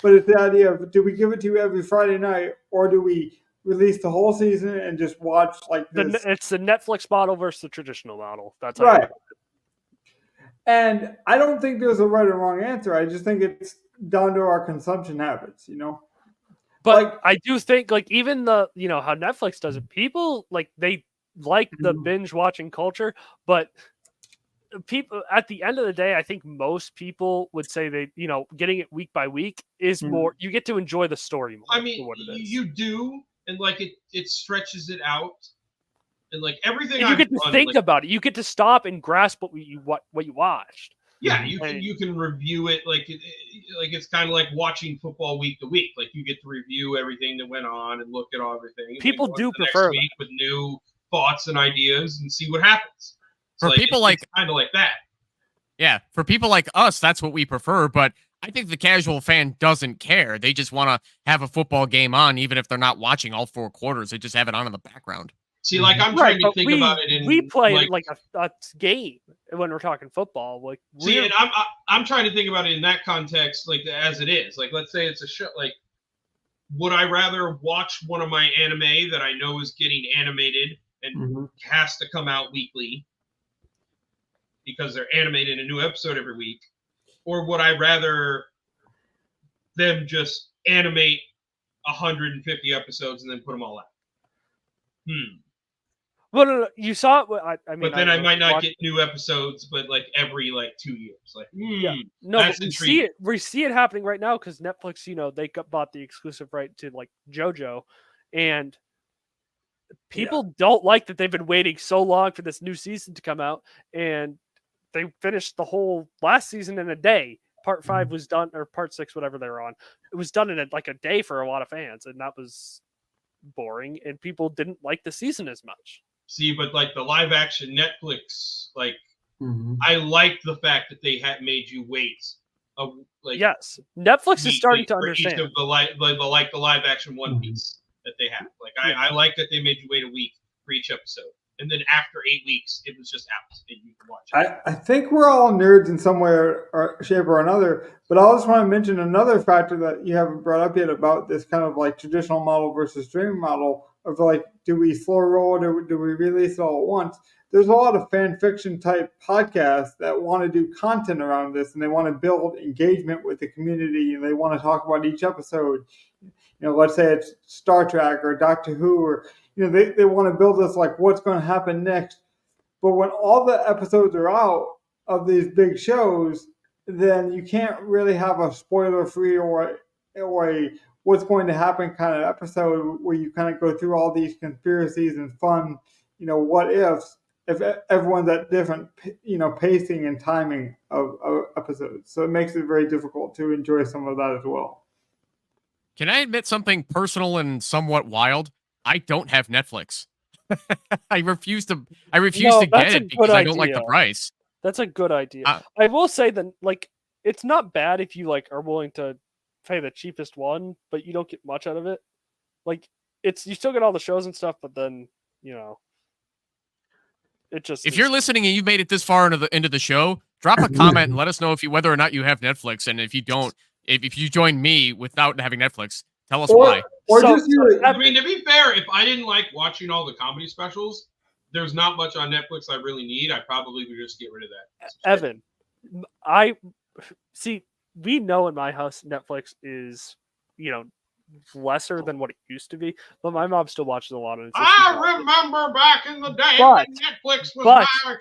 but it's the idea of do we give it to you every Friday night, or do we release the whole season and just watch like this? It's the Netflix model versus the traditional model. That's right. And I don't think there's a right or wrong answer. I just think it's down to our consumption habits, But I do think even the how Netflix does it, people they like the binge watching culture, but people at the end of the day, I think most people would say they getting it week by week is more. You get to enjoy the story more. I mean, you do, and it stretches it out. And everything you get to think about it. You get to stop and grasp what you watched. Yeah, you can review it it's kind of like watching football week to week. Like you get to review everything that went on and look at everything. People do prefer next week with new thoughts and ideas and see what happens. For people it's kind of like that. Yeah, for people like us, that's what we prefer. But I think the casual fan doesn't care. They just want to have a football game on, even if they're not watching all 4 quarters. They just have it on in the background. See, like I'm trying to but think about it in we play like, like a game when we're talking football. Like, see, and I'm trying to think about it in that context, like as it is. Like, let's say it's a show. Like, would I rather watch one of my anime that I know is getting animated and has to come out weekly because they're animating a new episode every week, or would I rather them just animate 150 episodes and then put them all out? Well, no, you saw it. I mean, but then I might not get new episodes, but like every 2 years. Like, no, that's but intriguing. we see it happening right now because Netflix, they bought the exclusive right to like JoJo, and people don't like that they've been waiting so long for this new season to come out, and they finished the whole last season in a day. Part 5 was done, or part 6, whatever they were on. It was done in a day for a lot of fans, and that was boring, and people didn't like the season as much. See, but like the live action Netflix, like I like the fact that they had made you wait. Yes, Netflix is starting to understand each of the live action One Piece that they have. Like I like that they made you wait a week for each episode, and then after 8 weeks, it was just out and you can watch it. I think we're all nerds in some way or shape or another, but I just want to mention another factor that you haven't brought up yet about this kind of like traditional model versus streaming model of like, do we slow roll or do we release it all at once? There's a lot of fan fiction type podcasts that want to do content around this, and they want to build engagement with the community, and they want to talk about each episode. Let's say it's Star Trek or Doctor Who, or they want to build this like what's going to happen next. But when all the episodes are out of these big shows, then you can't really have a spoiler-free or a what's going to happen kind of episode where you kind of go through all these conspiracies and fun, what ifs, if everyone's at different, pacing and timing of episodes. So it makes it very difficult to enjoy some of that as well. Can I admit something personal and somewhat wild? I don't have Netflix. I refuse to get it because I don't like the price. That's a good idea. I will say that, like, it's not bad if you are willing to pay the cheapest one, but you don't get much out of it. Like, you still get all the shows and stuff, but then it just. If you're listening and you've made it this far into the show, drop a comment and let us know whether or not you have Netflix, and if you don't, if you join me without having Netflix, tell us why. I mean, to be fair, if I didn't like watching all the comedy specials, there's not much on Netflix I really need. I probably would just get rid of that. Evan, we know in my house Netflix is, lesser than what it used to be, but my mom still watches a lot of it. I remember back in the day when Netflix was my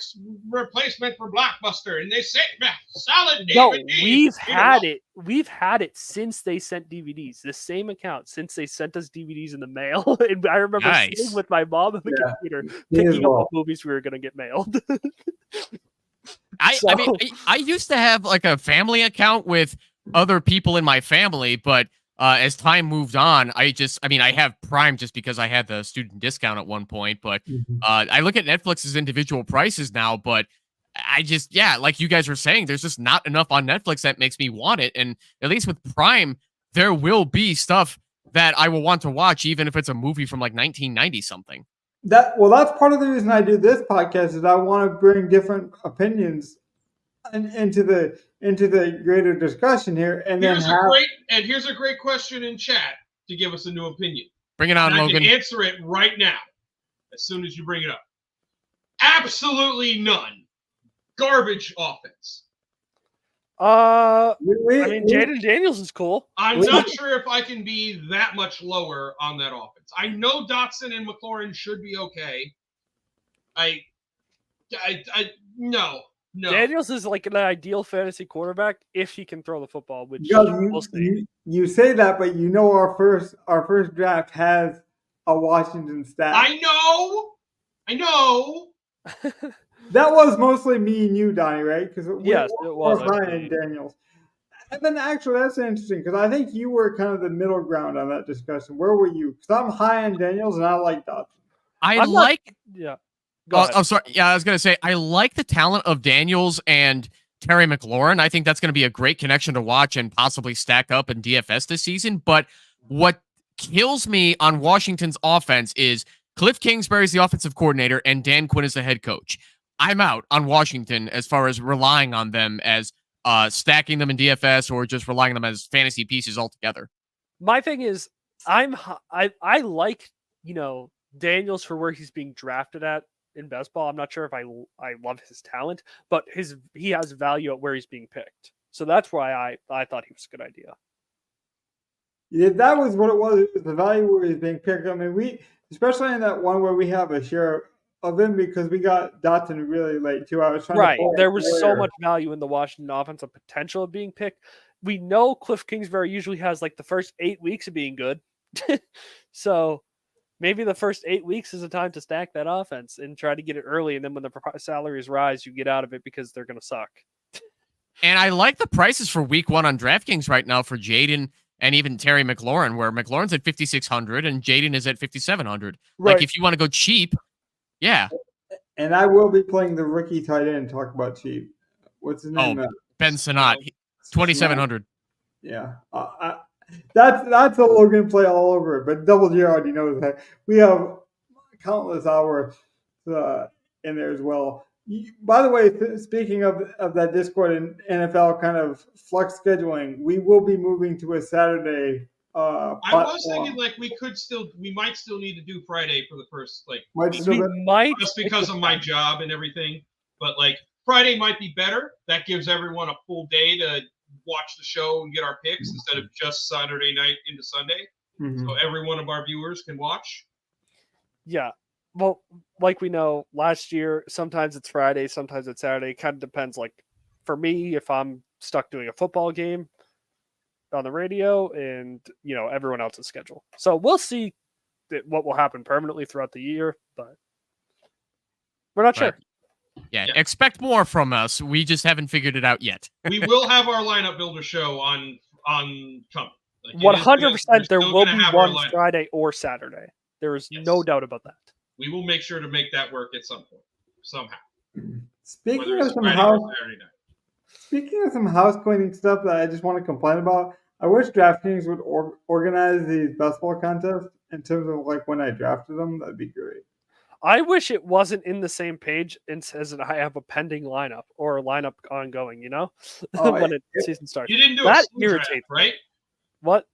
replacement for Blockbuster, and they sent me solid DVDs. No, we've had it since they sent DVDs. The same account since they sent us DVDs in the mail. And I remember sitting with my mom on the computer picking up what movies we were going to get mailed. I mean, I used to have like a family account with other people in my family, but as time moved on, I have Prime just because I had the student discount at one point, but I look at Netflix's individual prices now, but I just, like you guys were saying, there's just not enough on Netflix that makes me want it. And at least with Prime, there will be stuff that I will want to watch, even if it's a movie from like 1990 something. That's part of the reason I do this podcast, is I want to bring different opinions into the greater discussion here. And here's a great question in chat to give us a new opinion. Bring it on, Logan. I can answer it right now, as soon as you bring it up. Absolutely none. Garbage offense. I mean, Jaden Daniels is cool. I'm not sure if I can be that much lower on that offense. I know Dotson and McLaurin should be okay. No. Daniels is like an ideal fantasy quarterback if he can throw the football, which we'll see. You say that, but our first draft has a Washington stat. I know. That was mostly me and you, Donnie, right? Because yes, it was high in Daniels. And then actually, that's interesting because I think you were kind of the middle ground on that discussion. Where were you? Because I'm high in Daniels and I like Dotson. I'm sorry. Yeah, I was going to say, I like the talent of Daniels and Terry McLaurin. I think that's going to be a great connection to watch and possibly stack up in DFS this season. But what kills me on Washington's offense is Cliff Kingsbury's the offensive coordinator and Dan Quinn is the head coach. I'm out on Washington as far as relying on them as stacking them in DFS or just relying on them as fantasy pieces altogether. My thing is, I like, Daniels for where he's being drafted at in best ball. I'm not sure if I love his talent, but he has value at where he's being picked. So that's why I thought he was a good idea. Yeah, that was what it was. It was the value where he's being picked. I mean, we, especially in that one where we have a share of him because we got Dotson really late too. I was trying right. to There was so much value in the Washington offensive potential of being picked. We know Cliff Kingsbury usually has like the first 8 weeks of being good. So maybe the first 8 weeks is a time to stack that offense and try to get it early. And then when the salaries rise, you get out of it because they're going to suck. And I like the prices for week 1 on DraftKings right now for Jaden and even Terry McLaurin, where McLaurin's at 5,600 and Jaden is at 5,700. Right. Like if you want to go cheap, yeah. And I will be playing the rookie tight end. Talk about cheap. What's his name? Ben Sinnott, 2,700. Yeah. That's a Logan play all over it. But Double G already knows that. We have countless hours in there as well. By the way, speaking of that Discord and NFL kind of flex scheduling, we will be moving to a Saturday. I was thinking like we might still need to do Friday for the first just because of my job and everything. But like Friday might be better. That gives everyone a full day to watch the show and get our picks instead of just Saturday night into Sunday. So every one of our viewers can watch. Yeah. Well, like we know, last year, sometimes it's Friday, sometimes it's Saturday. It kind of depends. Like for me, if I'm stuck doing a football game on the radio and, everyone else's schedule. So we'll see what will happen permanently throughout the year, but we're not sure. Yeah, expect more from us. We just haven't figured it out yet. We will have our lineup builder show on coming. Like 100% there will be one Friday or Saturday. There is no doubt about that. We will make sure to make that work at some point, somehow. Speaking of some house cleaning stuff that I just want to complain about, I wish DraftKings would organize these best ball contests in terms of like when I drafted them. That'd be great. I wish it wasn't in the same page and says that I have a pending lineup or a lineup ongoing, when season starts. You didn't do that a slow irritates draft, right? What?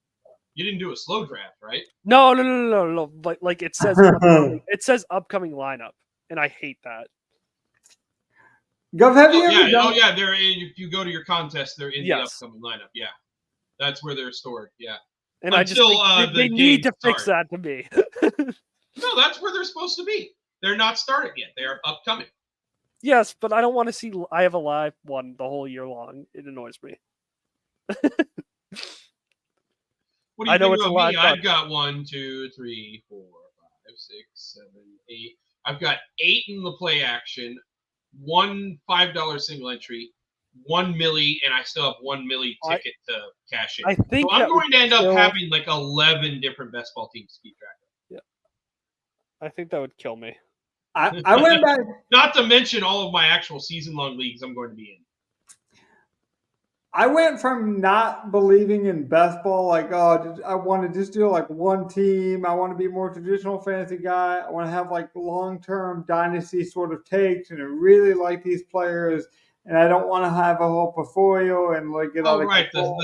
You didn't do a slow draft, right? No. Like it says, upcoming lineup, and I hate that. If you go to your contest, they're in the upcoming lineup. Yeah, that's where they're stored. Yeah, and I just think they need to fix that to me. No, that's where they're supposed to be. They're not started yet. They are upcoming. Yes, but I don't want to see. I have a live one the whole year long. It annoys me. What do you think about me? I've got 1, 2, 3, 4, 5, 6, 7, 8. I've got 8 in the play action, 1 $5 single entry, 1 milli, and I still have 1 milli ticket to cash in. I think so I'm going to end up having like 11 different best ball teams to keep track of. Yeah, I think that would kill me. I went back. Not to mention all of my actual season-long leagues I'm going to be in. I went from not believing in best ball, like, I want to just do like one team. I want to be a more traditional fantasy guy. I want to have like long-term dynasty sort of takes and I really like these players. And I don't want to have a whole portfolio and like get all the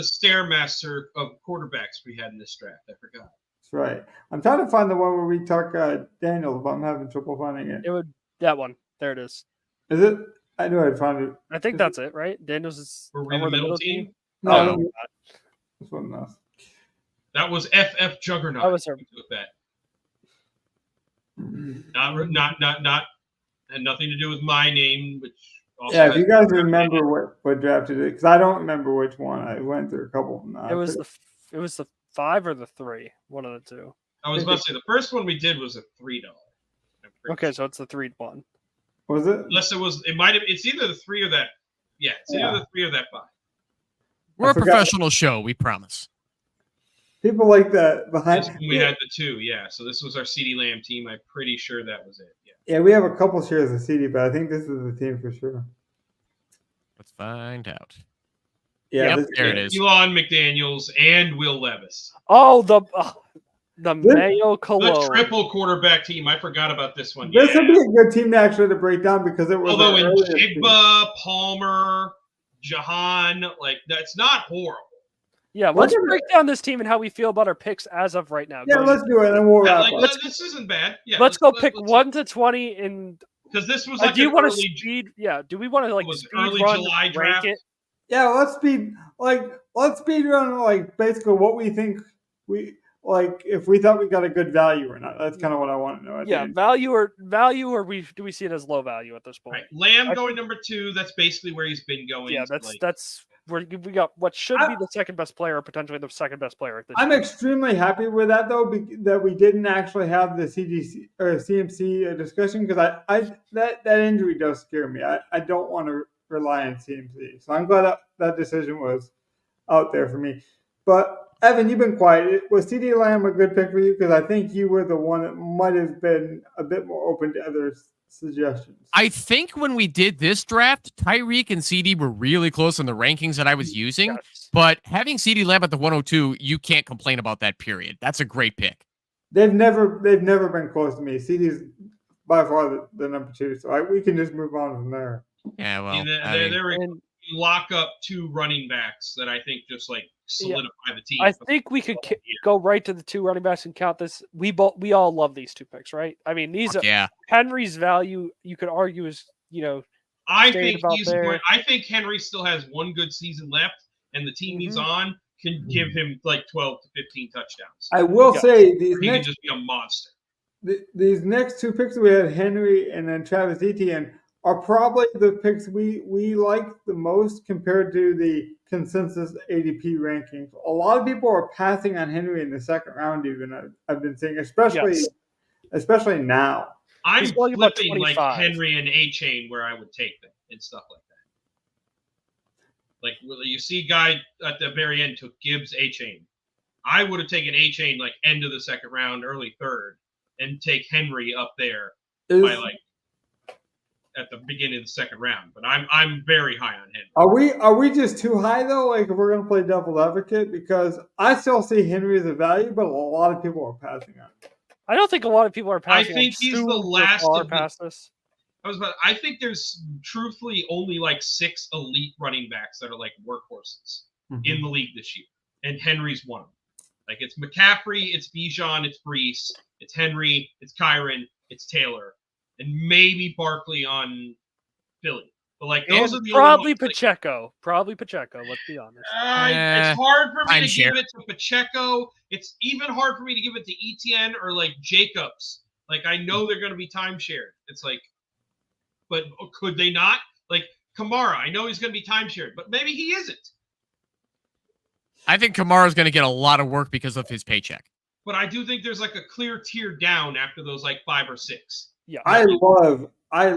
Stairmaster of quarterbacks we had in this draft. I forgot. That's right. I'm trying to find the one where we talk Daniels, but I'm having trouble finding it. That one. There it is. Is it? I knew I'd find it. I think that's it, right? Daniels is the middle team? No. This one else. That was FF Juggernaut. That was her. Not had nothing to do with my name, which also if you guys remember what drafted it, because I don't remember which one. I went through a couple of them. It was the 5 or the 3, one of the two. I was about to say the first one we did was a $3. Okay, so it's the 3 one. Was it? Unless it might have. It's either the 3 or that. Yeah, it's either the 3 or that 5. We're a professional show, we promise. People like that behind. We had the 2, yeah. So this was our CeeDee Lamb team. I'm pretty sure that was it. Yeah, we have a couple shares of CeeDee, but I think this is the team for sure. Let's find out. Yeah, there it is. Elon McDaniels and Will Levis. Oh, The Mayo The Cologne. triple quarterback team. I forgot about this one. This would be a good team to break down because it was. Although in Jigba, Palmer, Jahan, like that's not horrible. Yeah, let's break down this team and how we feel about our picks as of right now. Yeah, let's do it, and we'll wrap up. This isn't bad. Yeah, let's go pick 1 to 20 and because this was like do you want to speed? Yeah, do we want to like speed early run July draft? it? Yeah, let's speed run like basically what we think we like if we thought we got a good value or not. That's kind of what I want to know. Yeah, value or do we see it as low value at this point? Right. Lamb going number 2. That's basically where he's been going. Yeah, that's where we got what should be the second best player, or potentially the second best player. I'm extremely happy with that though, that we didn't actually have the CDC or CMC discussion because that injury does scare me. I don't want to rely on CMC, so I'm glad that decision was out there for me. But Evan, you've been quiet. Was CD Lamb a good pick for you? Because I think you were the one that might have been a bit more open to other suggestions. I think when we did this draft, Tyreek and CD were really close in the rankings that I was using. Yes. But having CD Lamb at the 102, you can't complain about that, period. That's a great pick. They've never been close to me. CD's by far the number 2, so we can just move on from there. Yeah, well, you lock up 2 running backs that I think just like solidify the team. I think we could go right to the 2 running backs and count this. We all love these 2 picks, right? I mean, these are Henry's value. You could argue is I think Henry still has 1 good season left, and the team he's on can give him like 12 to 15 touchdowns. I will say he can just be a monster. These next 2 picks we had Henry and then Travis Etienne are probably the picks we like the most compared to the consensus ADP rankings. A lot of people are passing on Henry in the second round, even I've been seeing, especially now. I'm flipping like Henry and A-Chain where I would take them and stuff like that. Like you see guy at the very end took Gibbs A-Chain. I would have taken A-Chain like end of the second round, early third, and take Henry up there by like at the beginning of the second round, but I'm very high on Henry. Are we just too high though? Like if we're gonna play devil's advocate, because I still see Henry as a value, but a lot of people are passing on it. I don't think a lot of people are passing. I think he's the last of this. I think there's truthfully only like 6 elite running backs that are like workhorses in the league this year, and Henry's one of them. Like it's McCaffrey, it's Bijan, it's Brees, it's Henry, it's Kyron, it's Taylor. And maybe Barkley on Philly. But like those are the probably Pacheco. Probably Pacheco, let's be honest. It's hard for me to give it to Pacheco. It's even hard for me to give it to Etienne or like Jacobs. Like I know they're gonna be timeshared. It's like, but could they not? Like Kamara, I know he's gonna be timeshared, but maybe he isn't. I think Kamara's gonna get a lot of work because of his paycheck. But I do think there's like a clear tier down after those like 5 or 6. Yeah, I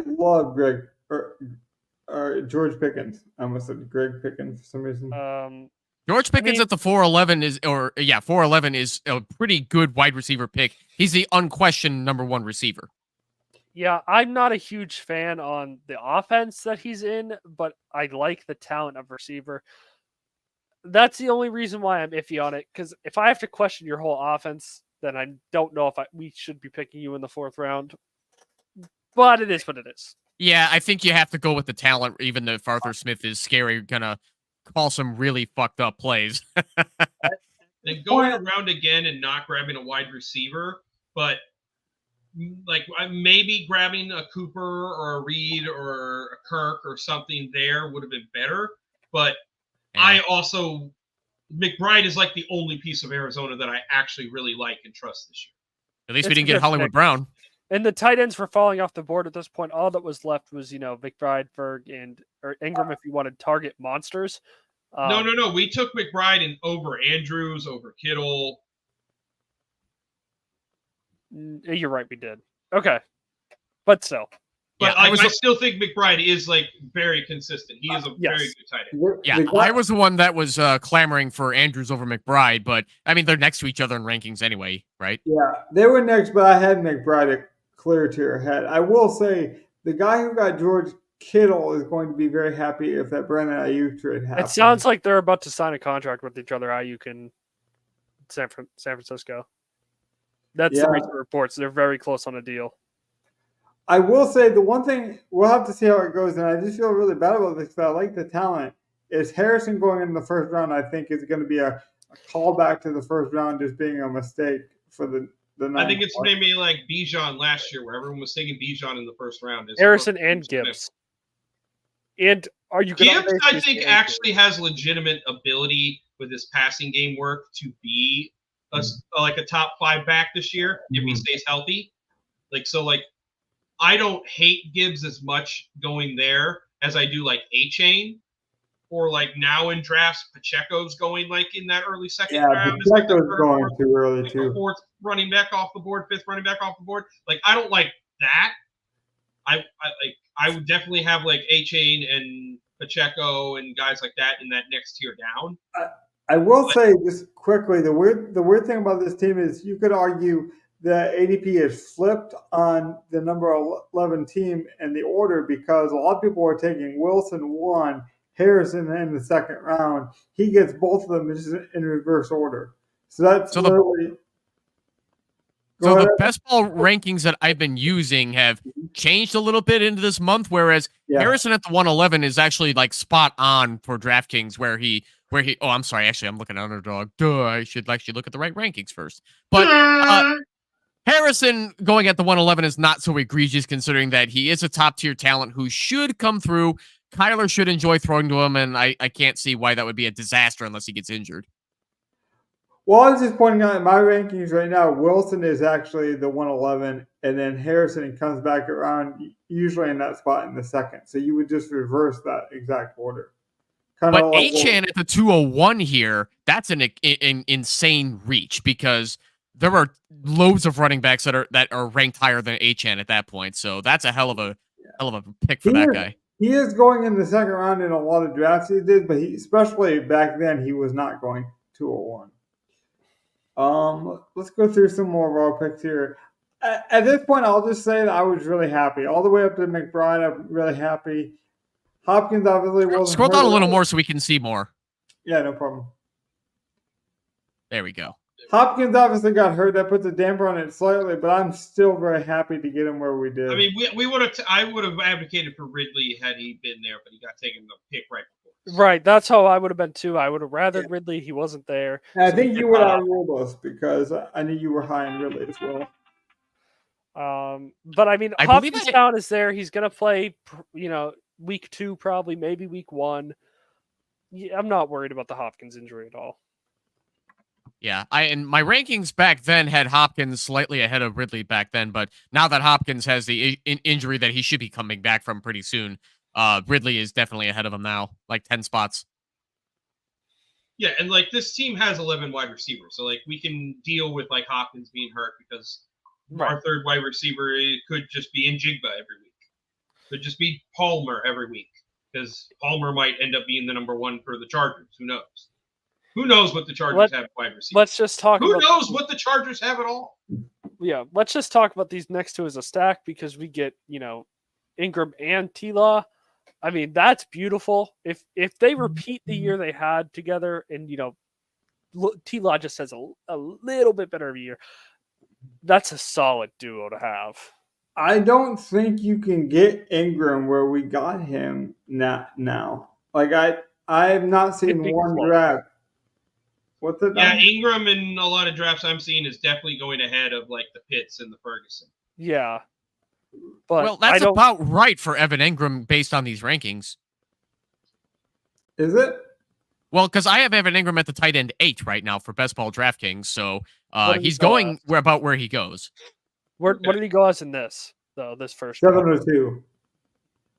love Greg or George Pickens. I almost said Greg Pickens for some reason. George Pickens at the 411 is a pretty good wide receiver pick. He's the unquestioned number 1 receiver. Yeah, I'm not a huge fan on the offense that he's in, but I like the talent of receiver. That's the only reason why I'm iffy on it, because if I have to question your whole offense, then I don't know if we should be picking you in the 4th round. But it is what it is. Yeah, I think you have to go with the talent, even if Arthur Smith is scary, gonna call some really fucked up plays. Then going around again and not grabbing a wide receiver, but like maybe grabbing a Cooper or a Reed or a Kirk or something there would have been better. But I also, McBride is like the only piece of Arizona that I actually really like and trust this year. At least we didn't get Hollywood Brown. And the tight ends were falling off the board at this point. All that was left was, McBride, Ferg, or Ingram if you wanted target monsters. No. We took McBride over Andrews, over Kittle. You're right, we did. Okay. But still. But I still think McBride is like very consistent. He is a very good tight end. Yeah, I was the one that was clamoring for Andrews over McBride, but I mean, they're next to each other in rankings anyway, right? Yeah, they were next, but I had McBride a clear tier ahead. I will say the guy who got George Kittle is going to be very happy if that Brandon Ayuk trade happens. It sounds like they're about to sign a contract with each other, Ayuk and San Francisco. That's Yeah. the recent reports. They're very close on a deal. I will say the one thing we'll have to see how it goes, and I just feel really bad about this because I like the talent. Is Harrison going in the first round? I think is going to be a callback to the first round just being a mistake for the I think ninth it's one. maybe like Bijan last year, where everyone was taking Bijan in the first round. Harrison and Gibbs. And are you going Gibbs, I think, actually has legitimate ability with his passing game work to be like a top 5 back this year if he stays healthy. I don't hate Gibbs as much going there as I do like A-Chain, or like now in drafts, Pacheco's going like in that early second round. Pacheco's going too early too. The 4th running back off the board, 5th running back off the board. Like, I don't like that. I would definitely have like A-Chain and Pacheco and guys like that in that next tier down. I will say just quickly, the weird thing about this team is you could argue that ADP is flipped on the number 11 team in the order because a lot of people are taking Wilson 1, Harrison in the second round. He gets both of them just in reverse order. So that's literally. So the best ball rankings that I've been using have changed a little bit into this month, whereas Harrison at the 111 is actually like spot on for DraftKings where he oh, I'm sorry, actually I'm looking at Underdog. Duh, I should actually look at the right rankings first. But Harrison going at the 111 is not so egregious considering that he is a top tier talent who should come through. Kyler should enjoy throwing to him, and I can't see why that would be a disaster unless he gets injured. Well, I was just pointing out in my rankings right now, Wilson is actually the 111, and then Harrison comes back around usually in that spot in the second. So you would just reverse that exact order. But A-Chan at the 201 here, that's an insane reach because there are loads of running backs that are ranked higher than A-Chan at that point. So that's a hell of a pick for that guy. He is going in the second round in a lot of drafts he did, but especially back then he was not going 201. Let's go through some more of our picks here. At this point, I'll just say that I was really happy. All the way up to McBride, I'm really happy. Hopkins obviously wasn't. Scroll down a little more so we can see more. Yeah, no problem. There we go. Hopkins obviously got hurt. That puts a damper on it slightly, but I'm still very happy to get him where we did. I mean, we would have. I would have advocated for Ridley had he been there, but he got taken the pick right before. Right, that's how I would have been too. I would have rathered Ridley. He wasn't there. And I think you would have ruled us because I knew you were high in Ridley as well. But I mean, Hopkins down is there. He's gonna play, week 2 probably, maybe week 1. Yeah, I'm not worried about the Hopkins injury at all. Yeah, and my rankings back then had Hopkins slightly ahead of Ridley back then, but now that Hopkins has the injury that he should be coming back from pretty soon, Ridley is definitely ahead of him now, like 10 spots. Yeah, and like this team has 11 wide receivers, so like we can deal with like Hopkins being hurt because our third wide receiver could just be in Jigba every week. Could just be Palmer every week because Palmer might end up being the number 1 for the Chargers. Who knows? Who knows what the Chargers have wide receivers? Let's just talk Who knows what the Chargers have at all? Yeah, let's just talk about these next 2 as a stack because we get, Ingram and T-Law. I mean, that's beautiful. If they repeat the year they had together and, T-Law just has a little bit better of a year, that's a solid duo to have. I don't think you can get Ingram where we got him now. Like, I have not seen one draft. What's it? Yeah, Ingram in a lot of drafts I'm seeing is definitely going ahead of like the Pitts and the Ferguson. Yeah. But well, that's about right for Evan Ingram based on these rankings. Is it? Well, because I have Evan Ingram at the tight end 8 right now for best ball DraftKings, so he's going about where he goes. What did he go as in this, though, this first 702.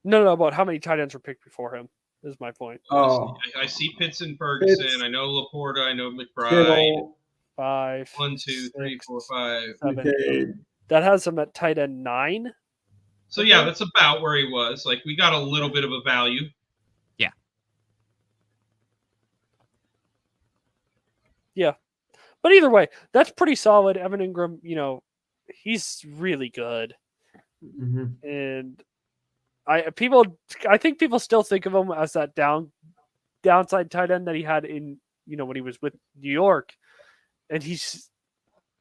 No, about how many tight ends were picked before him is my point. Oh. I see Pitts and Ferguson. I know Laporta. I know McBride. 5. 1, 2, 3, 4, 5. 7. Okay. That has him at tight end 9. So yeah, that's about where he was. Like we got a little bit of a value. Yeah. Yeah. But either way, that's pretty solid. Evan Ingram, he's really good. Mm-hmm. And I think people still think of him as that downside tight end that he had in, when he was with New York. And he's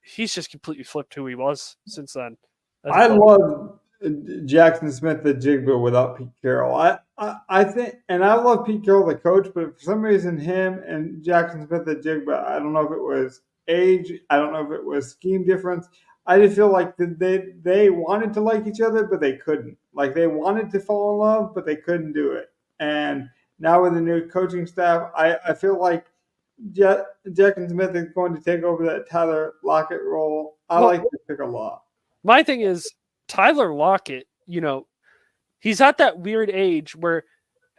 he's just completely flipped who he was since then. I love Jackson Smith the Jigba without Pete Carroll. I think, and I love Pete Carroll the coach, but for some reason him and Jackson Smith the Jigba, I don't know if it was age, I don't know if it was scheme difference. I just feel like they wanted to like each other, but they couldn't. Like they wanted to fall in love, but they couldn't do it. And now with the new coaching staff, I feel like Jackson Smith is going to take over that Tyler Lockett role. I like this pick a lot. My thing is Tyler Lockett, he's at that weird age where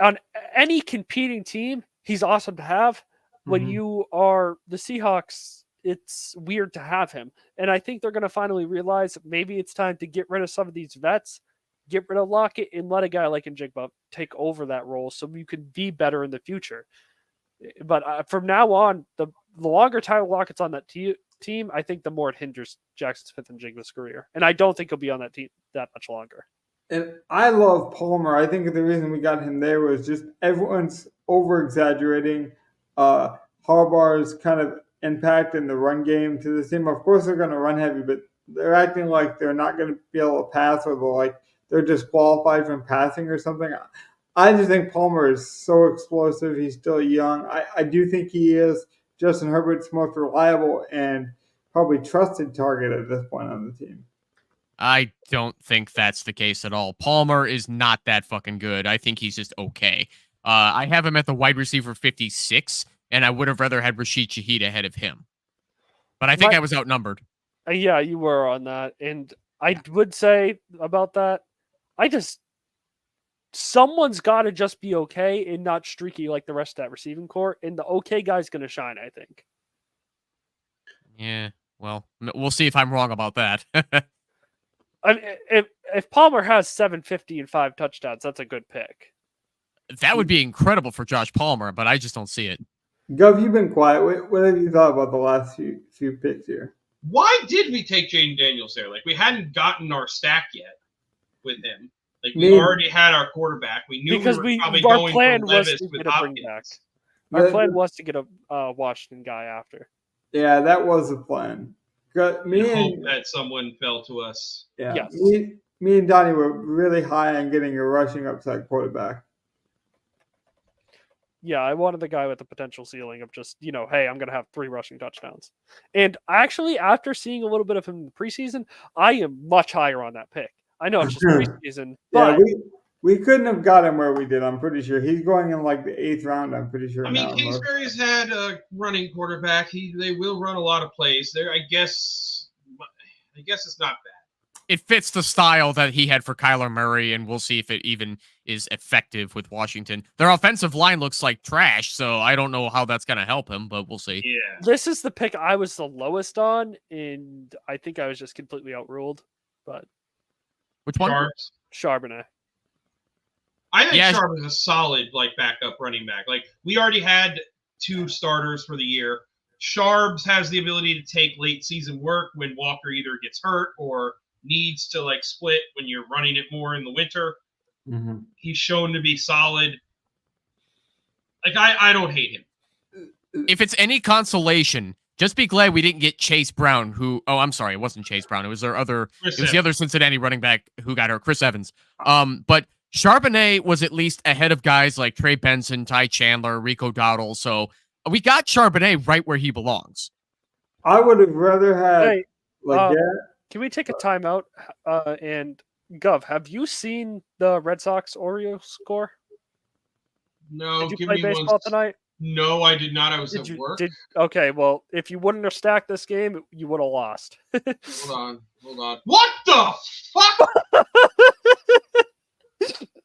on any competing team, he's awesome to have. When you are the Seahawks, it's weird to have him. And I think they're going to finally realize maybe it's time to get rid of some of these vets, get rid of Lockett, and let a guy like Njigba take over that role so you can be better in the future. But from now on, the longer Tyler Lockett's on that team, I think the more it hinders Jackson Smith and Jigba's career. And I don't think he'll be on that team that much longer. And I love Palmer. I think the reason we got him there was just everyone's over-exaggerating Harbaugh's kind of impact in the run game to the team. Of course, they're going to run heavy, but they're acting like they're not going to be able to pass, or they're disqualified from passing or something. I just think Palmer is so explosive. He's still young. I do think he is Justin Herbert's most reliable and probably trusted target at this point on the team. I don't think that's the case at all. Palmer is not that fucking good. I think he's just okay. I have him at the wide receiver 56, and I would have rather had Rashid Shaheed ahead of him. But I think I was outnumbered. Yeah, you were on that. And I would say about that, someone's got to just be okay and not streaky like the rest of that receiving core. And the okay guy's going to shine, I think. Yeah, well, we'll see if I'm wrong about that. If Palmer has 750 and 5 touchdowns, that's a good pick. That would be incredible for Josh Palmer, but I just don't see it. Gov, you've been quiet. What have you thought about the last few picks here? Why did we take Jaden Daniels there? Like, we hadn't gotten our stack yet with him. Like, we already had our quarterback. We knew because we were probably our going plan for was Levis to with get a bring Hopkins. back. Our plan was to get a Washington guy after. Yeah, that was the plan. Hope that someone fell to us. Yeah, yes. Me and Donnie were really high on getting a rushing upside quarterback. Yeah, I wanted the guy with the potential ceiling of just, hey, I'm going to have 3 rushing touchdowns. And actually, after seeing a little bit of him in the preseason, I am much higher on that pick. I know it's just preseason, but we couldn't have got him where we did. I'm pretty sure he's going in like the 8th round. I'm pretty sure. I mean, Kingsbury's had a running quarterback. They will run a lot of plays there. I guess it's not bad. It fits the style that he had for Kyler Murray, and we'll see if it even is effective with Washington. Their offensive line looks like trash, so I don't know how that's going to help him, but we'll see. Yeah. This is the pick I was the lowest on, and I think I was just completely outruled. But which one? Charbonnet. I think Sharp is a solid backup running back. Like, we already had 2 starters for the year. Sharbs has the ability to take late season work when Walker either gets hurt or needs to split when you're running it more in the winter. Mm-hmm. He's shown to be solid. I don't hate him. If it's any consolation, just be glad we didn't get Chase Brown, I'm sorry, it wasn't Chase Brown. It was the other Cincinnati running back who got hurt, Chris Evans. But Charbonnet was at least ahead of guys like Trey Benson, Ty Chandler, Rico Dowdle. So we got Charbonnet right where he belongs. I would have rather had Can we take a timeout? And Gov, have you seen the Red Sox Orioles score? No. Did you play baseball tonight? No, I did not. I was at work. Okay, well, if you wouldn't have stacked this game, you would have lost. Hold on. What the fuck?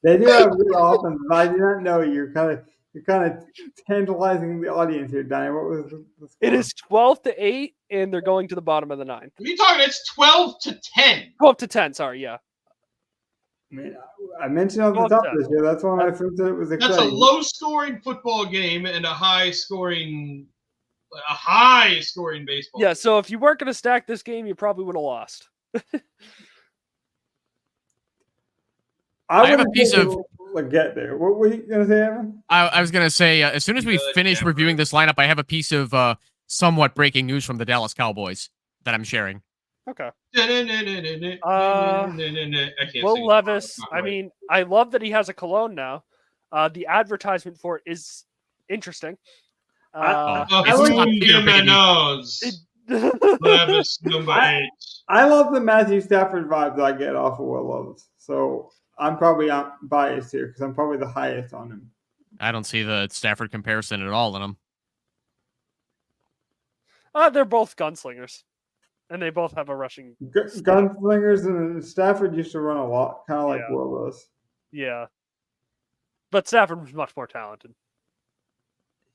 They do have good offense, but I do not know. You're kind of tantalizing the audience here, Donnie. What was the score? It is 12-8, and they're going to the bottom of the 9th. What are you talking? It's 12-10. 12-10. Sorry, yeah. I mean, I mentioned on the top of this year. That's when I first said it was exciting. That's a low-scoring football game and a high-scoring baseball. Yeah. So if you weren't going to stack this game, you probably would have lost. I have a piece of get there. What were you going to say, Evan? I was going to say, as soon as we finish reviewing this lineup, I have a piece of somewhat breaking news from the Dallas Cowboys. that I'm sharing. Okay. I can't Will sing. Levis. I mean, I love that he has a cologne now. The advertisement for it is interesting. It's top tier, baby. Levis number 8. I love the Matthew Stafford vibes I get off of Will Levis. So I'm probably biased here because I'm probably the highest on him. I don't see the Stafford comparison at all in him. They're both gunslingers, and they both have a rushing. Gunslingers and Stafford used to run a lot, kind of like Will Levis. Yeah, but Stafford was much more talented.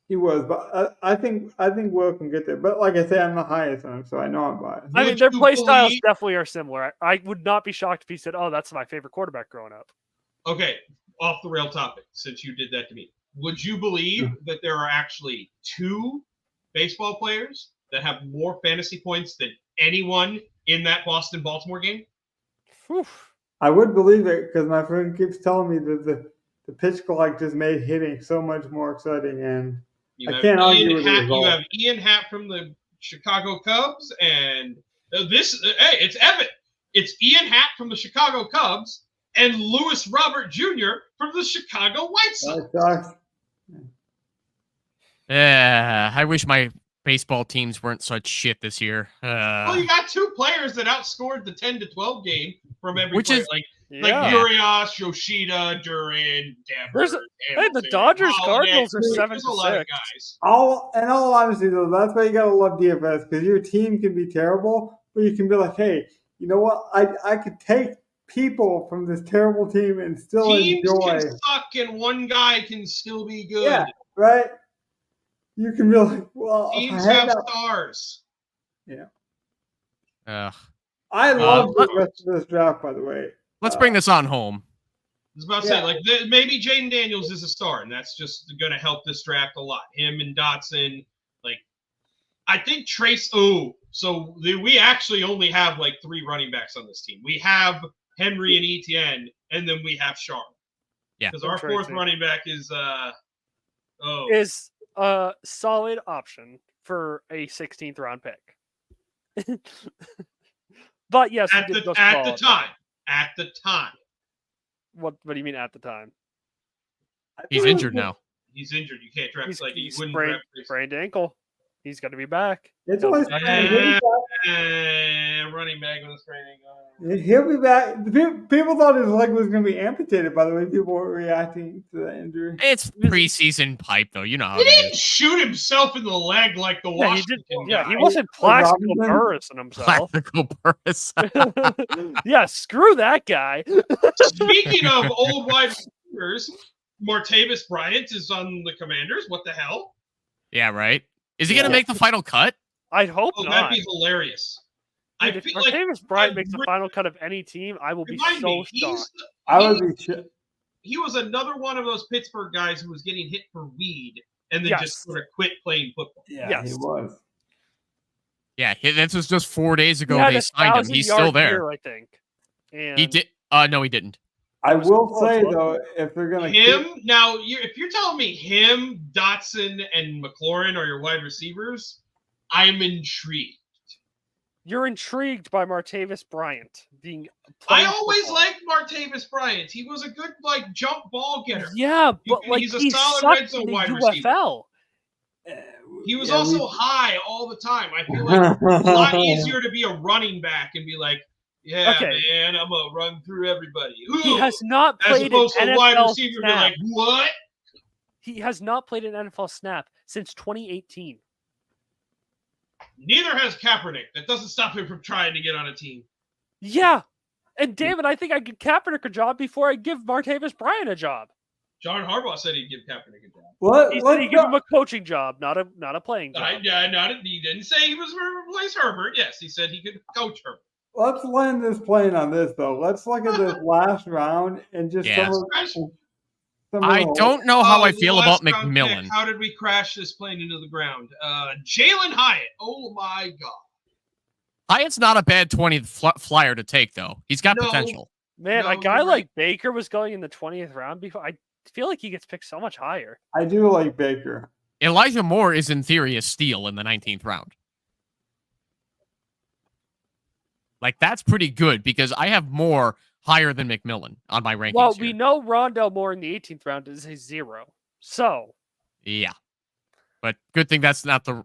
He was, but I think Will can get there. But like I say, I'm the highest on him, so I know I'm biased. I mean, their play styles definitely are similar. I would not be shocked if he said, "Oh, that's my favorite quarterback growing up." Okay, off the rail topic, since you did that to me. Would you believe that there are actually 2 baseball players that have more fantasy points than anyone in that Boston-Baltimore game? Whew. I would believe it because my friend keeps telling me that the pitch clock just made hitting so much more exciting, and I can't argue with it. You have Ian Happ from the Chicago Cubs, and it's Evan. It's Ian Happ from the Chicago Cubs and Lewis Robert Jr. from the Chicago White Sox. Yeah, I wish my baseball teams weren't such shit this year. Well, you got 2 players that outscored the 10-12 game from every Which player. is like Urias, Yoshida, Duran, Devers. Hey, the Dodgers Cardinals are 7-6. There's a lot of guys. In all honesty, though, that's why you gotta love DFS because your team can be terrible, but you can be like, hey, you know what? I could take people from this terrible team and still Teams enjoy. Can suck, and one guy can still be good. Yeah, right. You can be like, well, teams have stars. Yeah. I love the rest of this draft, by the way. Let's bring this on home. I was about to say, maybe Jaden Daniels is a star, and that's just going to help this draft a lot. Him and Dotson. I think Trace. We actually only have 3 running backs on this team. We have Henry and Etienne, and then we have Sharp. Yeah. Because our 4th running back is is a solid option for a 16th round pick. But yes, at the time. What do you mean at the time? He's injured now. He's injured. You can't draft he's sprained ankle. He's got to be back. It's always running back with a sprained ankle. He'll be back. People thought his leg was going to be amputated. By the way, people were reacting to the injury. It's preseason pipe, though. You know how he didn't shoot himself in the leg like the Washington guy. He wasn't Plaxico Burress in himself. Plaxico Burress. Yeah, screw that guy. Speaking of old wide receivers, Martavis Bryant is on the Commanders. What the hell? Yeah, right. Is he going to make the final cut? I'd hope not. That'd be hilarious. Dude, if Martavis Bryant makes the final cut of any team, I will be so shocked. I would be. He was another one of those Pittsburgh guys who was getting hit for weed and then just sort of quit playing football. Yeah, he was. Yeah, this was just 4 days ago they signed him. He's still there. I think. And he did. No, he didn't. I will say though, if they're gonna if you're telling me him, Dotson, and McLaurin are your wide receivers, I'm intrigued. You're intrigued by Martavis Bryant being. I always liked Martavis Bryant. He was a good jump ball getter. Yeah, but he's a solid red zone wide receiver. He was also high all the time. I feel like it's a lot easier to be a running back and be like, yeah, man, I'm gonna run through everybody. Ooh, he has not played as opposed an to a NFL wide receiver snap. be like, what? He has not played an NFL snap since 2018. Neither has Kaepernick. That doesn't stop him from trying to get on a team. Yeah, and damn it, I think I'd give Kaepernick a job before I give Martavis Bryant a job. John Harbaugh said he'd give Kaepernick a job. He said he'd give him a coaching job, not a playing job. He didn't say he was going to replace Herbert. Yes, he said he could coach Herbert. Let's land this plane on this, though. Let's look at this last round and just I don't know how I feel about McMillan. Pick. How did we crash this plane into the ground? Jalen Hyatt. Oh, my God. Hyatt's not a bad 20th flyer to take, though. He's got potential. Man, a guy like Baker was going in the 20th round before. I feel like he gets picked so much higher. I do like Baker. Elijah Moore is, in theory, a steal in the 19th round. Like, that's pretty good because I have more higher than McMillan on my rankings. Well, here. we know Rondell Moore in the 18th round is a 0. So Yeah. But good thing that's not the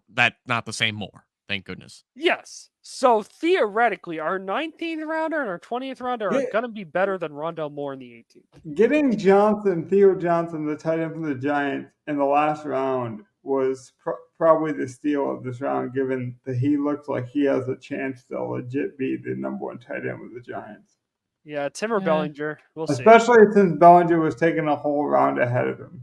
same Moore. Thank goodness. yes. So theoretically, our 19th rounder and our 20th rounder are going to be better than Rondell Moore in the 18th. Getting Theo Johnson, the tight end from the Giants, in the last round was probably the steal of this round, given that he looks like he has a chance to legit be the number 1 tight end with the Giants. Yeah, Tim or Bellinger. We'll see. Especially since Bellinger was taking a whole round ahead of him.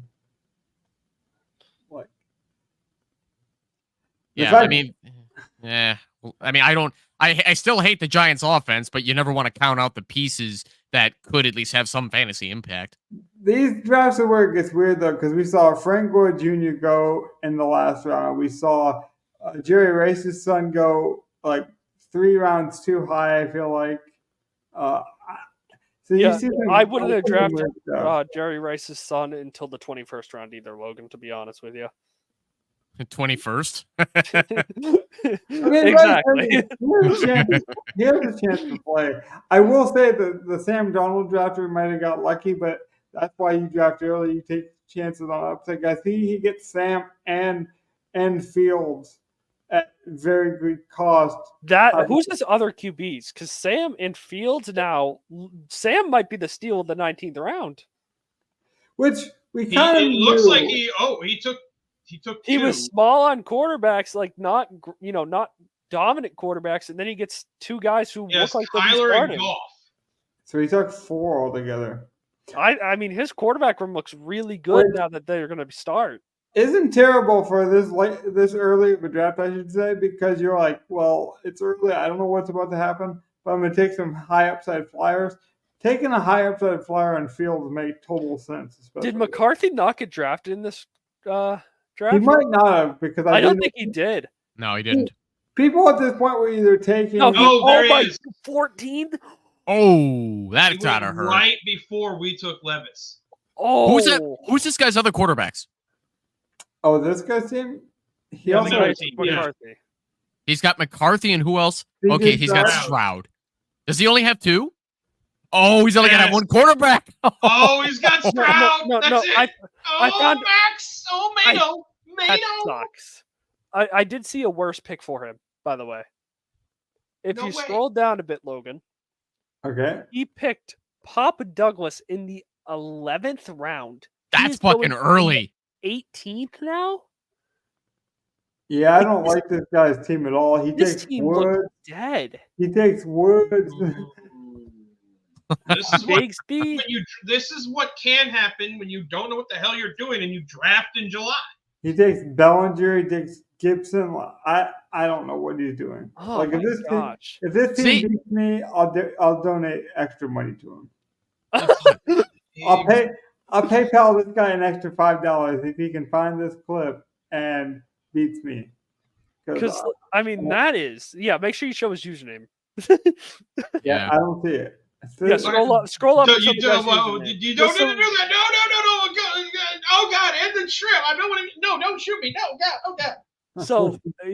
I still hate the Giants offense, but you never want to count out the pieces that could at least have some fantasy impact. These drafts are where it gets weird, though, because we saw Frank Gore Jr. go in the last round. We saw Jerry Rice's son go like 3 rounds too high, I feel like. I wouldn't have drafted Jerry Rice's son until the 21st round either, Logan, to be honest with you. 21st? Exactly. He has a chance to play. I will say that the Sam Darnold drafter might have got lucky, but that's why you draft early. You take chances on upside guys. He gets Sam and Fields at very good cost. Who's his other QBs? Because Sam and Fields now, Sam might be the steal of the 19th round. Which we kind of looks like he took 2. He was small on quarterbacks, like not dominant quarterbacks, and then he gets 2 guys who look like Kyler and Goff. So he took 4 altogether. I mean, his quarterback room looks really good now that they're going to start. Isn't terrible for this early of a draft, I should say, because you're like, well, it's early. I don't know what's about to happen, but I'm going to take some high upside flyers. Taking a high upside flyer on Fields make total sense. Did McCarthy not get drafted in this draft? He might not have, because I don't think he did. No, he didn't. People at this point were either taking... there he is. 14th? Oh, that's gotta hurt. Right before we took Levis. Oh. Who's this guy's other quarterbacks? Oh, this guy's team? He also has McCarthy. He's got McCarthy and who else? Okay, he's got Stroud. Does he only have 2? Oh, he's only gonna have 1 quarterback. Oh, he's got Stroud. That's it. I found Max. Oh, Mato. That sucks. I did see a worse pick for him, by the way. If you scroll down a bit, Logan. Okay. He picked Papa Douglas in the 11th round. That's fucking early. 18th now? Yeah, I don't like this guy's team at all. This team looks dead. He takes Woods. This is what can happen when you don't know what the hell you're doing and you draft in July. He takes Bellinger. He takes Gibson. I don't know what he's doing. Oh my gosh! If this team beats me, I'll donate extra money to him. I'll PayPal this guy an extra $5 if he can find this clip and beats me. Because I mean that is make sure you show his username. Yeah, I don't see it. Yeah, scroll up. You don't need to do that. No. Oh God, and then shrimp. I don't want to. No, don't shoot me. No, God. Oh God.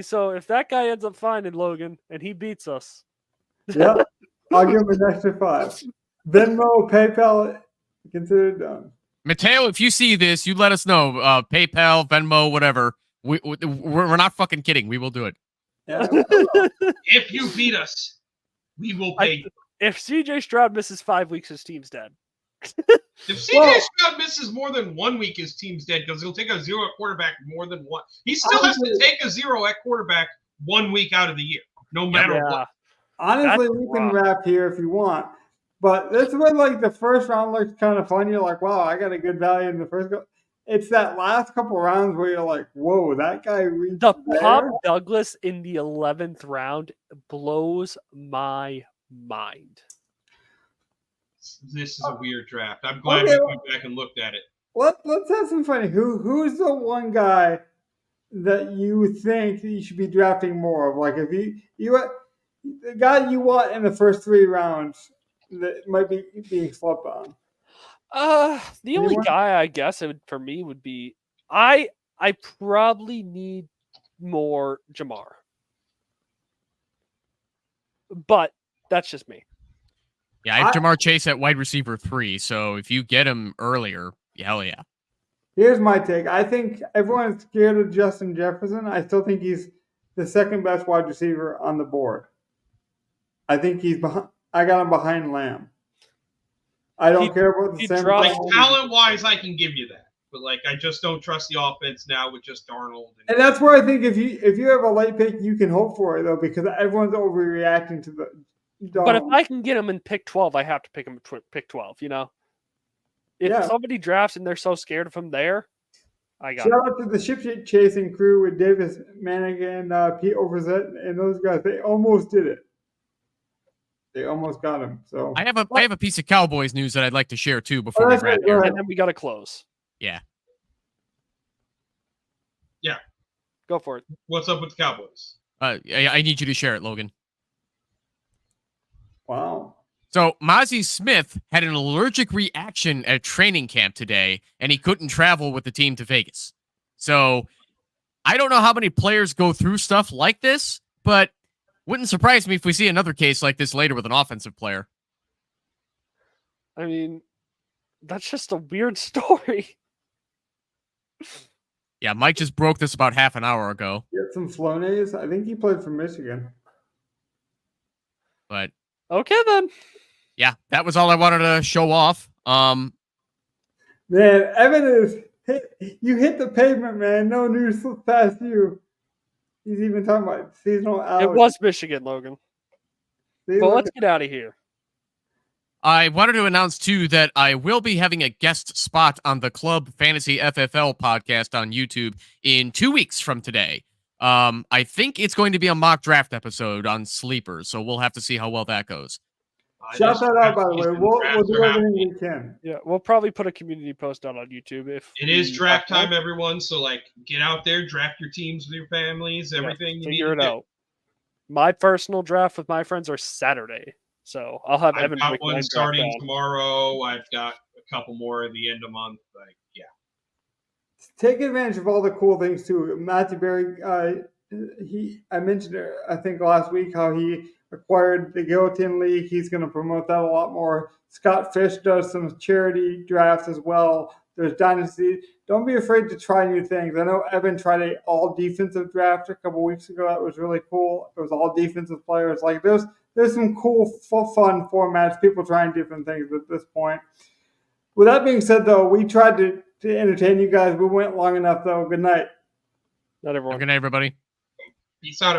So if that guy ends up finding Logan and he beats us, yep, I'll give him an extra $5. Venmo, PayPal, consider it done. Mateo, if you see this, you let us know. PayPal, Venmo, whatever. We're not fucking kidding. We will do it. Yeah. If you beat us, we will pay you. If CJ Stroud misses 5 weeks, his team's dead. If CJ Stroud misses more than 1 week, his team's dead because he'll take a 0 at quarterback more than 1. He still has to take a 0 at quarterback 1 week out of the year, no matter what. Honestly, we can wrap here if you want. But this is when the first round looks kind of fun. You're like, wow, I got a good value in the first go. It's that last couple rounds where you're like, whoa, that guy reached the Pop Douglas in the 11th round blows my mind. This is a weird draft. I'm glad we went back and looked at it. Let's have some fun. Who's the one guy that you think you should be drafting more of? Like if you the guy you want in the first 3 rounds that might be being slept on. The only guy I guess for me would be I probably need more Jamar. But That's just me. Yeah, I have Jamar Chase at wide receiver 3, so if you get him earlier, hell yeah. Here's my take. I think everyone's scared of Justin Jefferson. I still think he's the second best wide receiver on the board. I think he's behind. I got him behind Lamb. I don't care about the same. Like talent-wise, I can give you that, but like I just don't trust the offense now with just Darnold. And that's where I think if you have a late pick, you can hope for it though, because everyone's overreacting to the. Darnold. But if I can get him in pick 12, I have to pick him pick 12. You know, if somebody drafts and they're so scared of him there, I got. Shout out to the ship chasing crew with Davis Manning and Pete Overzet and those guys. They almost did it. They almost got him. So I have a piece of Cowboys news that I'd like to share too before we wrap here. And then we got to close. Yeah. Yeah. Go for it. What's up with the Cowboys? I need you to share it, Logan. Wow. So Mozzie Smith had an allergic reaction at training camp today, and he couldn't travel with the team to Vegas. So I don't know how many players go through stuff like this, but wouldn't surprise me if we see another case like this later with an offensive player. I mean, that's just a weird story. Yeah, Mike just broke this about half an hour ago. Get some Flonase. I think he played for Michigan. But okay then. Yeah, that was all I wanted to show off. Man, Evan you hit the pavement, man. No news past you. He's even talking about seasonal allergies. It was Michigan, Logan. But let's get out of here. I wanted to announce, too, that I will be having a guest spot on the Club Fantasy FFL podcast on YouTube in 2 weeks from today. I think it's going to be a mock draft episode on sleepers, so we'll have to see how well that goes. Shout that out, by the way. We'll do everything we can. Yeah, we'll probably put a community post out on YouTube. If it is draft time, everyone. So, like, get out there, draft your teams with your families, everything you figure it out. My personal draft with my friends are Saturday. So I'll have Evan. I've got one starting tomorrow. I've got a couple more at the end of the month. Like, yeah. Take advantage of all the cool things too. Matthew Berry, I mentioned it, I think last week how he acquired the Guillotine League. He's going to promote that a lot more. Scott Fish does some charity drafts as well. There's Dynasty. Don't be afraid to try new things. I know Evan tried an all defensive draft a couple weeks ago. That was really cool. It was all defensive players. Like there's some cool, fun formats. People trying different things at this point. With that being said, though, we tried to entertain you guys. We went long enough, though. Good night. Not everyone. Good night, everybody. Peace out.